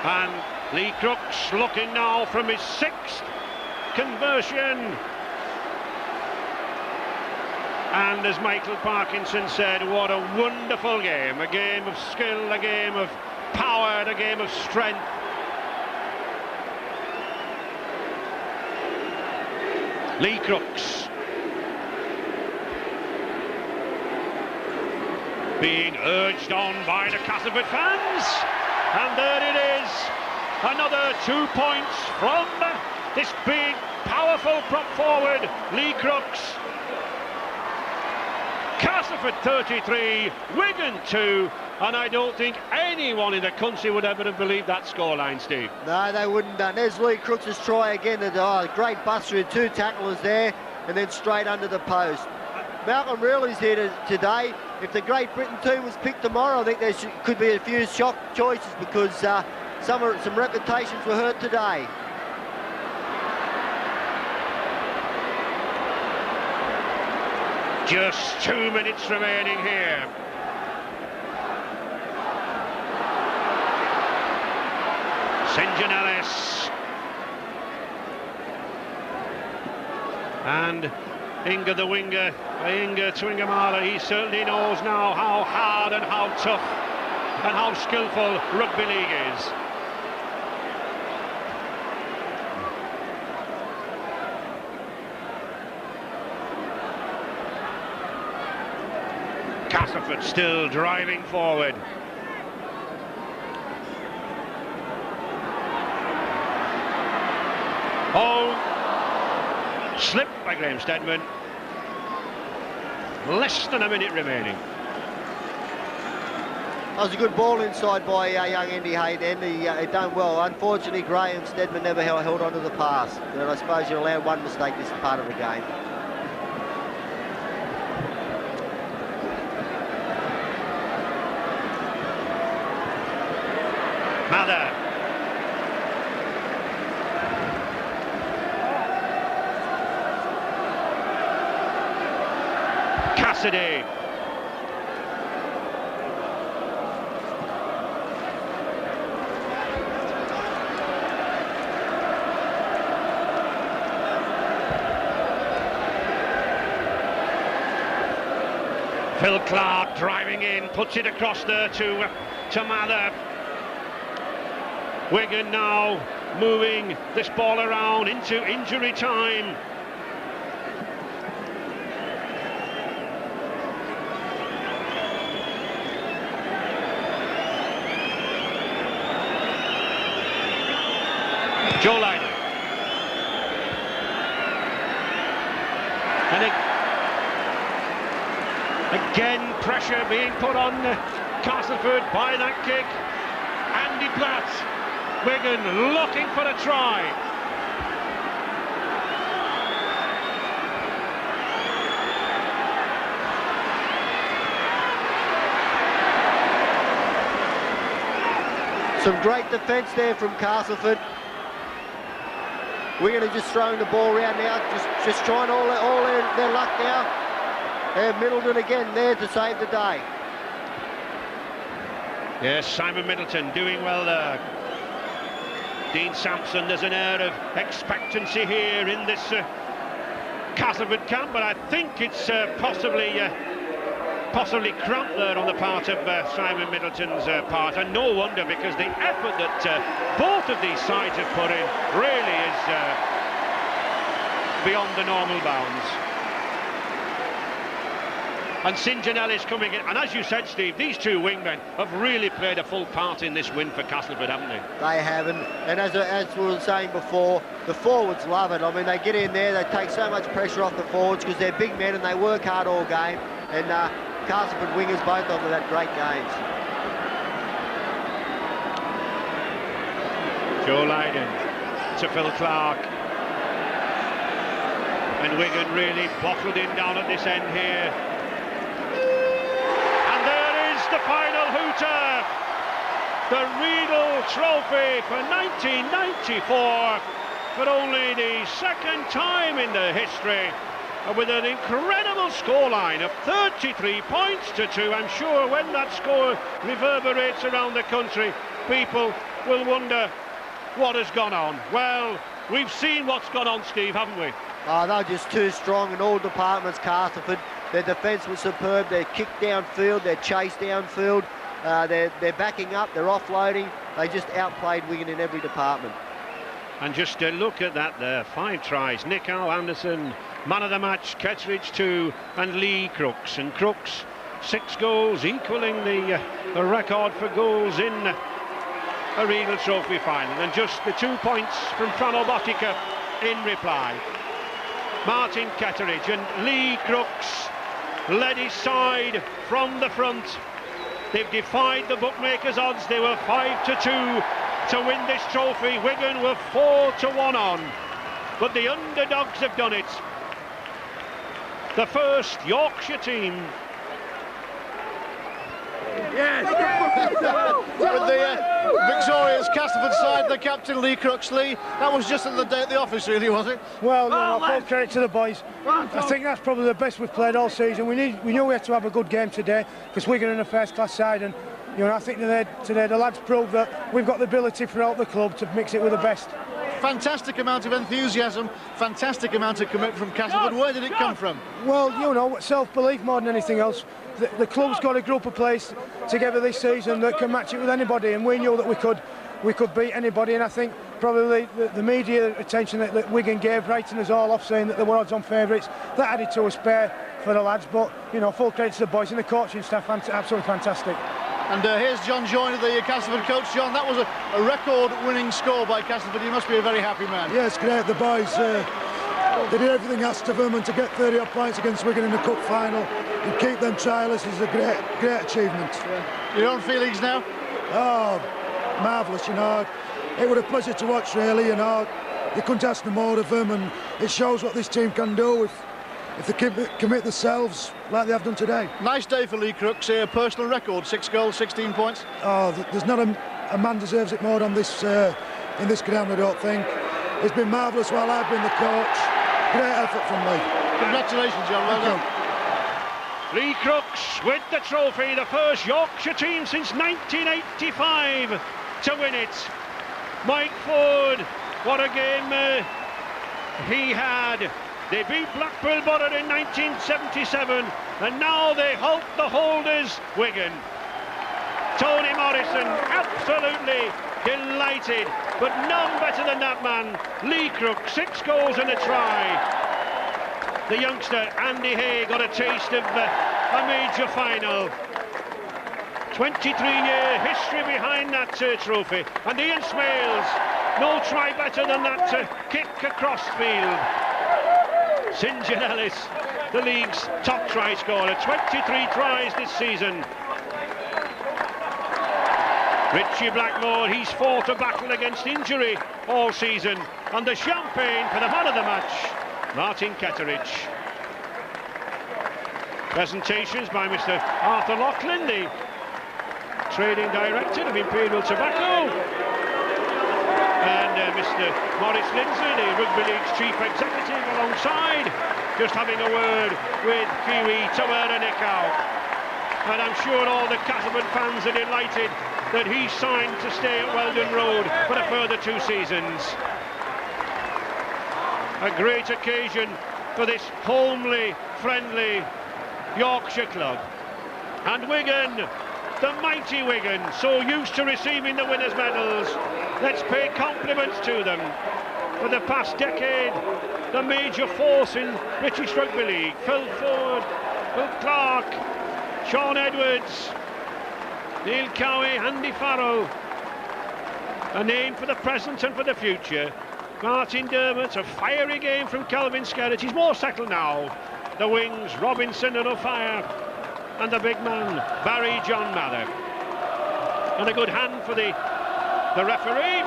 And Lee Crooks looking now from his 6th conversion. And as Michael Parkinson said, what a wonderful game. A game of skill, a game of power, a game of strength. Lee Crooks being urged on by the Castleford fans, and there it is, another 2 points from this big, powerful prop forward, Lee Crooks. Castleford 33, Wigan 2, and I don't think anyone in the country would ever have believed that scoreline, Steve. No, they wouldn't have done. There's Lee Crooks' try again. Great buster with 2 tacklers there, and then straight under the post. Malcolm Reilly's here today. If the Great Britain team was picked tomorrow, I think there could be a few shock choices because some reputations were hurt today. Just 2 minutes remaining here. St. John Ellis. And Inga the winger, Inga Twingamala, he certainly knows now how hard and how tough and how skillful rugby league is. Castleford still driving forward. Oh, slipped by Graham Steadman. Less than a minute remaining. That was a good ball inside by young Andy Hayden. He done well. Unfortunately, Graham Steadman never held on to the pass. But I suppose you're allowed one mistake this part of the game. Mather. Cassidy. Phil Clark driving in, puts it across there to Mather. Wigan now moving this ball around into injury time. Joe Lydon. And again pressure being put on Castleford by that kick. Andy Platt, Wigan looking for a try. Some great defence there from Castleford. We're going to just throwing the ball around now, just trying all their luck now. And Middleton again there to save the day. Yes, Simon Middleton doing well there. Dean Sampson, there's an air of expectancy here in this Castleford camp, but I think it's possibly cramped there on the part of Simon Middleton's part, and no wonder, because the effort that both of these sides have put in really is beyond the normal bounds. And St John Ellis coming in, and as you said, Steve, these two wingmen have really played a full part in this win for Castleford, haven't they? They haven't, and as we were saying before, the forwards love it. I mean, they get in there, they take so much pressure off the forwards because they're big men and they work hard all game, and Castleford wingers, both of them, have had great games. Joe Lydon to Phil Clark. And Wigan really bottled in down at this end here. And there is the final hooter. The Regal Trophy for 1994, for only the second time in the history. And with an incredible scoreline of 33 points to 2, I'm sure when that score reverberates around the country, people will wonder what has gone on. Well, we've seen what's gone on, Steve, haven't we? Oh, they're just too strong in all departments, Castleford. Their defence was superb. Their kick downfield, their chase downfield, they're backing up, they're offloading. They just outplayed Wigan in every department. And just look at that there, 5 tries. Nick Anderson, man of the match, Kettridge 2, and Lee Crooks. And Crooks, 6 goals, equaling the record for goals in a Regal Trophy final. And just the 2 points from Frano Botica in reply. Martin Kettridge and Lee Crooks led his side from the front. They've defied the bookmakers' odds. They were 5-2 to win this trophy. Wigan were 4-1 on, but the underdogs have done it. The first Yorkshire team. Yes. With the victorious Castleford side, the captain Lee Crooks. Lee, that was just another day at the office, really, was it? Well, no, full credit to the boys. I think that's probably the best we've played all season. We knew we had to have a good game today because Wigan are a first-class side, and you know, I think today the lads proved that we've got the ability throughout the club to mix it with the best. Fantastic amount of enthusiasm, fantastic amount of commitment from Castleford. Where did it come from? Well, you know, self-belief more than anything else. The club's got a group of players together this season that can match it with anybody, and we knew that we could beat anybody. And I think probably the media attention that Wigan gave, writing us all off saying that they were odds-on favourites, that added to a spare for the lads. But you know, full credit to the boys and the coaching staff, absolutely fantastic. And here's John Joyner, the Castleford coach. John, that was a record-winning score by Castleford. You must be a very happy man. Yeah, it's great. The boys, they did everything asked of them, and to get 30-odd points against Wigan in the cup final and keep them trialists is a great achievement. Yeah. Your own feelings now? Oh, marvellous, you know. It was a pleasure to watch, really, you know. You couldn't ask no more of them, and it shows what this team can do if they commit themselves like they have done today. Nice day for Lee Crooks, a personal record, 6 goals, 16 points. Oh, there's not a man deserves it more on this in this ground, I don't think. It's been marvellous while I've been the coach. Great effort from Lee. Congratulations, John, well done. Lee Crooks with the trophy, the first Yorkshire team since 1985 to win it. Mike Ford, what a game he had. They beat Blackpool Borough in 1977, and now they halt the holders, Wigan. Tony Morrison absolutely delighted, but none better than that man, Lee Crook, 6 goals and a try. The youngster, Andy Hay, got a taste of a major final. 23-year history behind that trophy. And Ian Smales, no try better than that kick across field. St John Ellis, the league's top try scorer, 23 tries this season. Richie Blackmore, he's fought a battle against injury all season. And the champagne for the man of the match, Martin Ketteridge. Presentations by Mr. Arthur Loughlin, the trading director of Imperial Tobacco, and Mr. Maurice Lindsay, the Rugby League's chief executive, alongside, just having a word with Kiwi Tawera Nikau. And I'm sure all the Castleford fans are delighted that he's signed to stay at Weldon Road for a further 2 seasons. A great occasion for this homely, friendly Yorkshire club. And Wigan, the mighty Wigan, so used to receiving the winners' medals, let's pay compliments to them. For the past decade, the major force in British Rugby League, Phil Ford, Will Clark, Sean Edwards, Neil Cowie, Andy Farrell, a name for the present and for the future. Martin Dermott, a fiery game from Kelvin Skerritt. He's more settled now. The wings, Robinson and O'Fire, and the big man, Barry John Mather. And a good hand for the referee.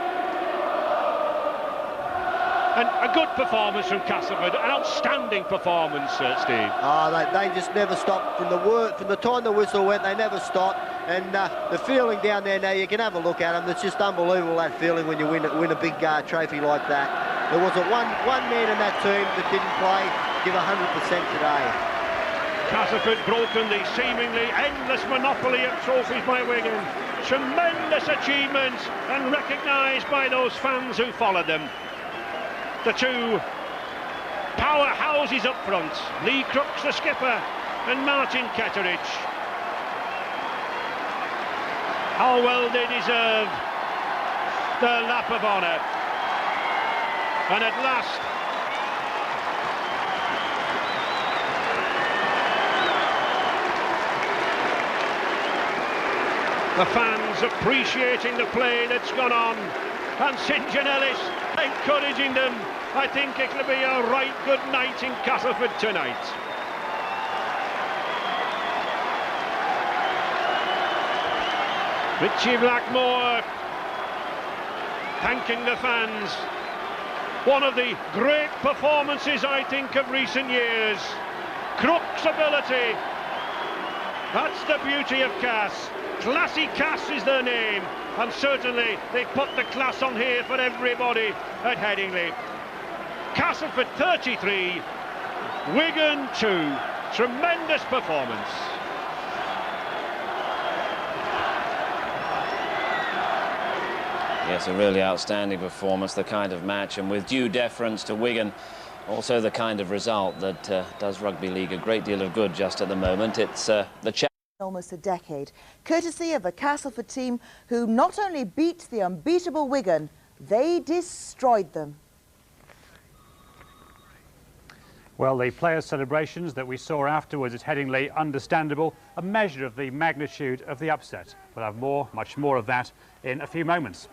And a good performance from Castleford, an outstanding performance, Steve. They just never stopped from the time the whistle went. They never stopped, and the feeling down there now, you can have a look at them. It's just unbelievable, that feeling when you win a big trophy like that. There wasn't one man in that team that didn't play, give 100% today. Castleford broken the seemingly endless monopoly of trophies by Wigan. Tremendous achievement, and recognised by those fans who followed them. The 2 powerhouses up front, Lee Crooks, the skipper, and Martin Ketteridge. How well they deserve the lap of honour. And at last, the fans appreciating the play that's gone on, and St John Ellis encouraging them. I think it'll be a right good night in Castleford tonight. Richie Blackmore thanking the fans. One of the great performances, I think, of recent years. Crook's ability. That's the beauty of Cass. Classy Cass is their name, and certainly they put the class on here for everybody at Headingley. Castleford 33, Wigan 2. Tremendous performance. Yes, a really outstanding performance, the kind of match, and with due deference to Wigan, also the kind of result that does Rugby League a great deal of good just at the moment. It's the almost a decade, courtesy of a Castleford team who not only beat the unbeatable Wigan, they destroyed them. Well, the players' celebrations that we saw afterwards at Headingley, understandable, a measure of the magnitude of the upset. We'll have more, much more of that in a few moments.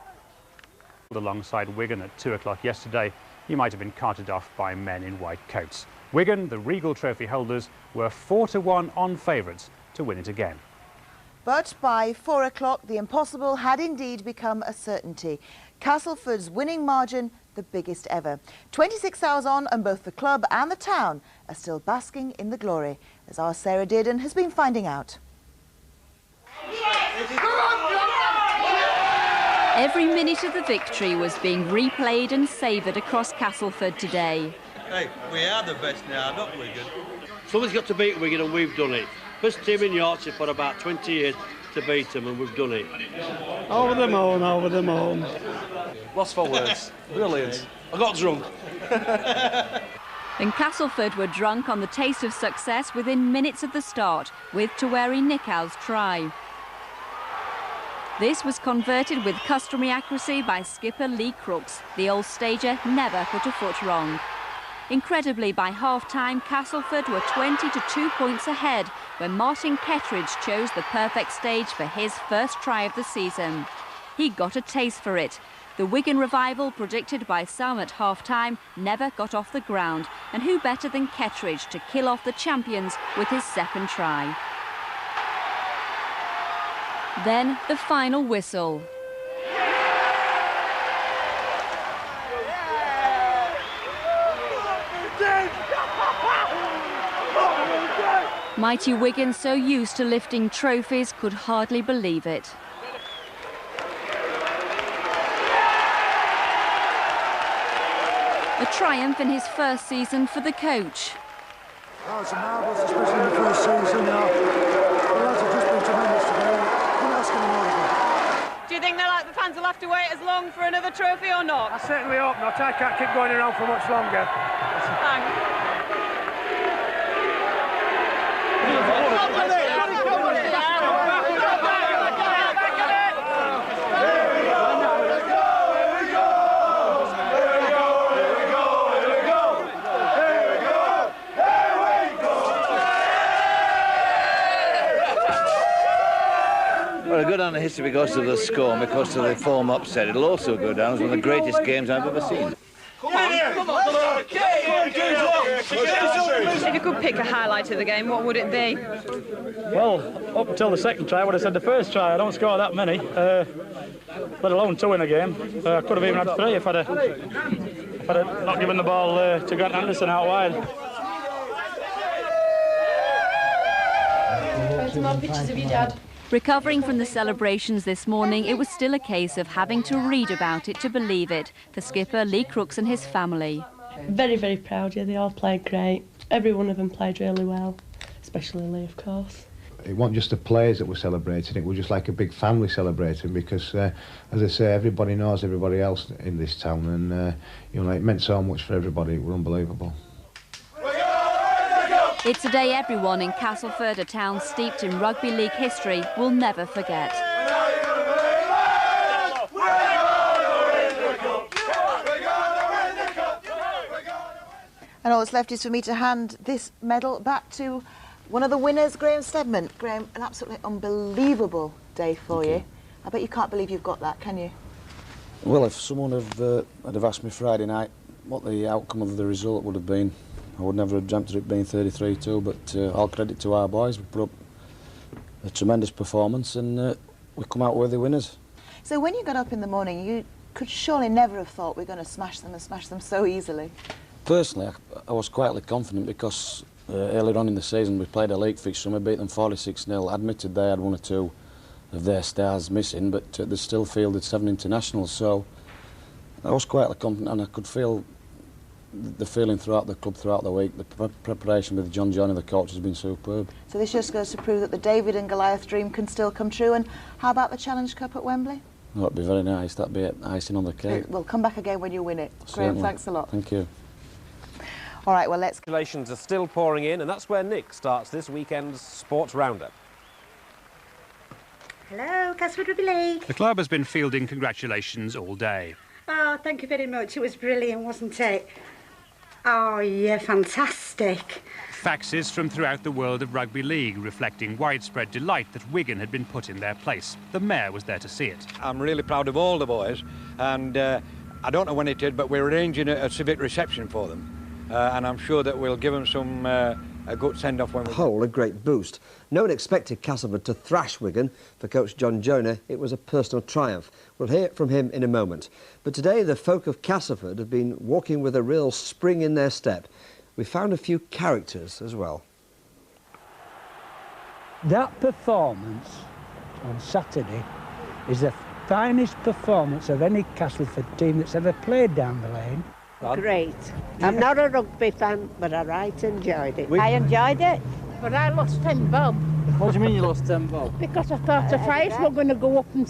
Alongside Wigan at 2 o'clock yesterday, he might have been carted off by men in white coats. Wigan, the Regal Trophy holders, were 4-1 on favourites to win it again. But by 4 o'clock, the impossible had indeed become a certainty. Castleford's winning margin, the biggest ever. 26 hours on, and both the club and the town are still basking in the glory, as our Sarah Dearden has been finding out. Every minute of the victory was being replayed and savoured across Castleford today. Hey, we are the best now, not Wigan. Someone's got to beat Wigan, and we've done it. First team in Yorkshire for about 20 years to beat them, and we've done it. Over the moon, over the moon. Lost for words. Brilliant. I got drunk. And Castleford were drunk on the taste of success within minutes of the start, with Taweri Nikau's try. This was converted with customary accuracy by skipper Lee Crooks. The old stager never put a foot wrong. Incredibly, by half-time, Castleford were 20 to 2 points ahead when Martin Kettridge chose the perfect stage for his first try of the season. He got a taste for it. The Wigan revival, predicted by some at half-time, never got off the ground. And who better than Kettridge to kill off the champions with his second try? Then the final whistle. Mighty Wigan, so used to lifting trophies, could hardly believe it. A triumph in his first season for the coach. Oh, it's a marvellous, especially in the first season. The lads have just been tremendous today. Couldn't ask any more of them. Do you think the fans will have to wait as long for another trophy or not? I certainly hope not. I can't keep going around for much longer. Thanks. Well, it'll go down in history because of the score, because of the form upset. It'll also go down as one of the greatest games I've ever seen. If you could pick a highlight of the game, what would it be? Well, up until the second try, I would have said the first try. I don't score that many, let alone two in a game. I could have even had three if I'd have not given the ball to Grant Anderson out wide. Some more pictures of your dad. Recovering from the celebrations this morning, it was still a case of having to read about it to believe it for skipper Lee Crooks and his family. Very, very proud, yeah, they all played great. Every one of them played really well, especially Lee, of course. It wasn't just the players that were celebrating, it was just like a big family celebrating because, as I say, everybody knows everybody else in this town and, you know, it meant so much for everybody, it was unbelievable. It's a day everyone in Castleford, a town steeped in rugby league history, will never forget. And all that's left is for me to hand this medal back to one of the winners, Graham Stedman. Graham, an absolutely unbelievable day for you. I bet you can't believe you've got that, can you? Well, if someone had have asked me Friday night what the outcome of the result would have been, I would never have dreamt of it being 33-2, but all credit to our boys. We put up a tremendous performance and we come out worthy winners. So when you got up in the morning, you could surely never have thought we're going to smash them and smash them so easily. Personally, I was quietly confident because earlier on in the season we played a league fixture and we beat them 46-0. Admitted they had one or two of their stars missing, but they still fielded 7 internationals, so I was quietly confident and I could feel the feeling throughout the club throughout the week. The preparation with John Johnny, the coach, has been superb. So this just goes to prove that the David and Goliath dream can still come true. And how about the Challenge Cup at Wembley? Oh, that'd be very nice. That'd be icing on the cake. We'll come back again when you win it. Certainly. Graham, thanks a lot. Thank you. All right, well, let's... Congratulations are still pouring in, and that's where Nick starts this weekend's Sports Roundup. Hello, Castleford Rugby League. The club has been fielding congratulations all day. Oh, thank you very much. It was brilliant, wasn't it? Oh, yeah, fantastic. Faxes from throughout the world of rugby league reflecting widespread delight that Wigan had been put in their place. The mayor was there to see it. I'm really proud of all the boys, and I don't know when it did, but we're arranging a civic reception for them, and I'm sure that we'll give them some a good send-off when we... Whole, a great boost. No one expected Castleford to thrash Wigan. For coach John Jonah, it was a personal triumph. We'll hear from him in a moment. But today, the folk of Castleford have been walking with a real spring in their step. We found a few characters as well. That performance on Saturday is the finest performance of any Castleford team that's ever played down the lane. Great. I'm not a rugby fan, but I right enjoyed it. I enjoyed it, but I lost 10 bob. What do you mean you lost 10 bob? Because I thought the Friars were going to go up and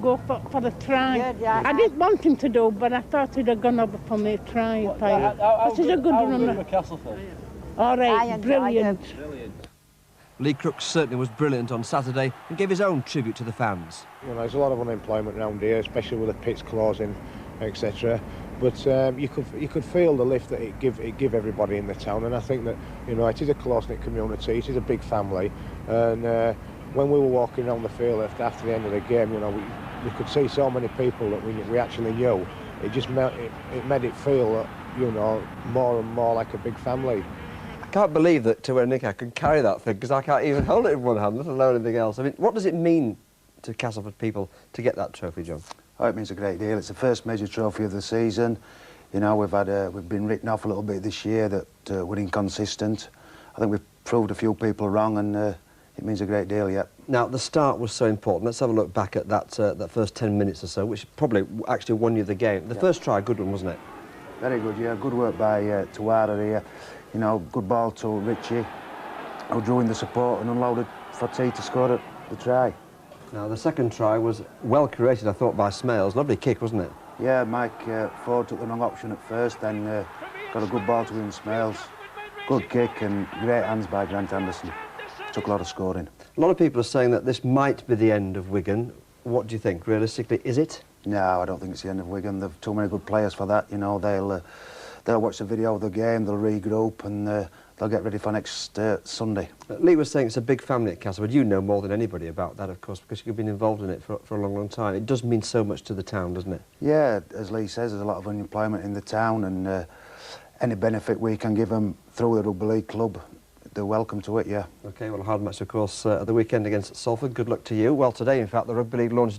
go for the try. I didn't want him to do, but I thought he'd have gone over for me to try. This is a good runner. Castleford. All right, brilliant. Lee Crooks certainly was brilliant on Saturday and gave his own tribute to the fans. You know, there's a lot of unemployment around here, especially with the pits closing, etc. But you could feel the lift that it give everybody in the town, and I think that, you know, it is a close-knit community, it is a big family, and when we were walking around the field after the end of the game, you know, we could see so many people that we actually knew. It just made it feel, you know, more and more like a big family. I can't believe that Nick can carry that thing, because I can't even hold it in one hand, let alone anything else. I mean, what does it mean to Castleford people to get that trophy, John? Oh, it means a great deal. It's the first major trophy of the season. You know, we've been written off a little bit this year that we're inconsistent. I think we've proved a few people wrong, and it means a great deal, yeah. Now, the start was so important. Let's have a look back at that first 10 minutes or so, which probably actually won you the game. The first try, a good one, wasn't it? Very good, yeah. Good work by Tuara here. You know, good ball to Richie, who drew in the support and unloaded for T to score the try. Now, the second try was well created, I thought, by Smales. Lovely kick, wasn't it? Yeah, Mike Ford took the wrong option at first, then got a good ball to Ian Smales. Good kick and great hands by Grant Anderson. Took a lot of scoring. A lot of people are saying that this might be the end of Wigan. What do you think, realistically, is it? No, I don't think it's the end of Wigan. They've too many good players for that. You know, they'll watch the video of the game, they'll regroup, and they'll get ready for next Sunday. Lee was saying it's a big family at Castleford. You know more than anybody about that, of course, because you've been involved in it for a long, long time. It does mean so much to the town, doesn't it? Yeah, as Lee says, there's a lot of unemployment in the town, and any benefit we can give them through the Rugby League club, they're welcome to it, yeah. OK, well, a hard match, of course, at the weekend against Salford. Good luck to you. Well, today, in fact, the Rugby League launched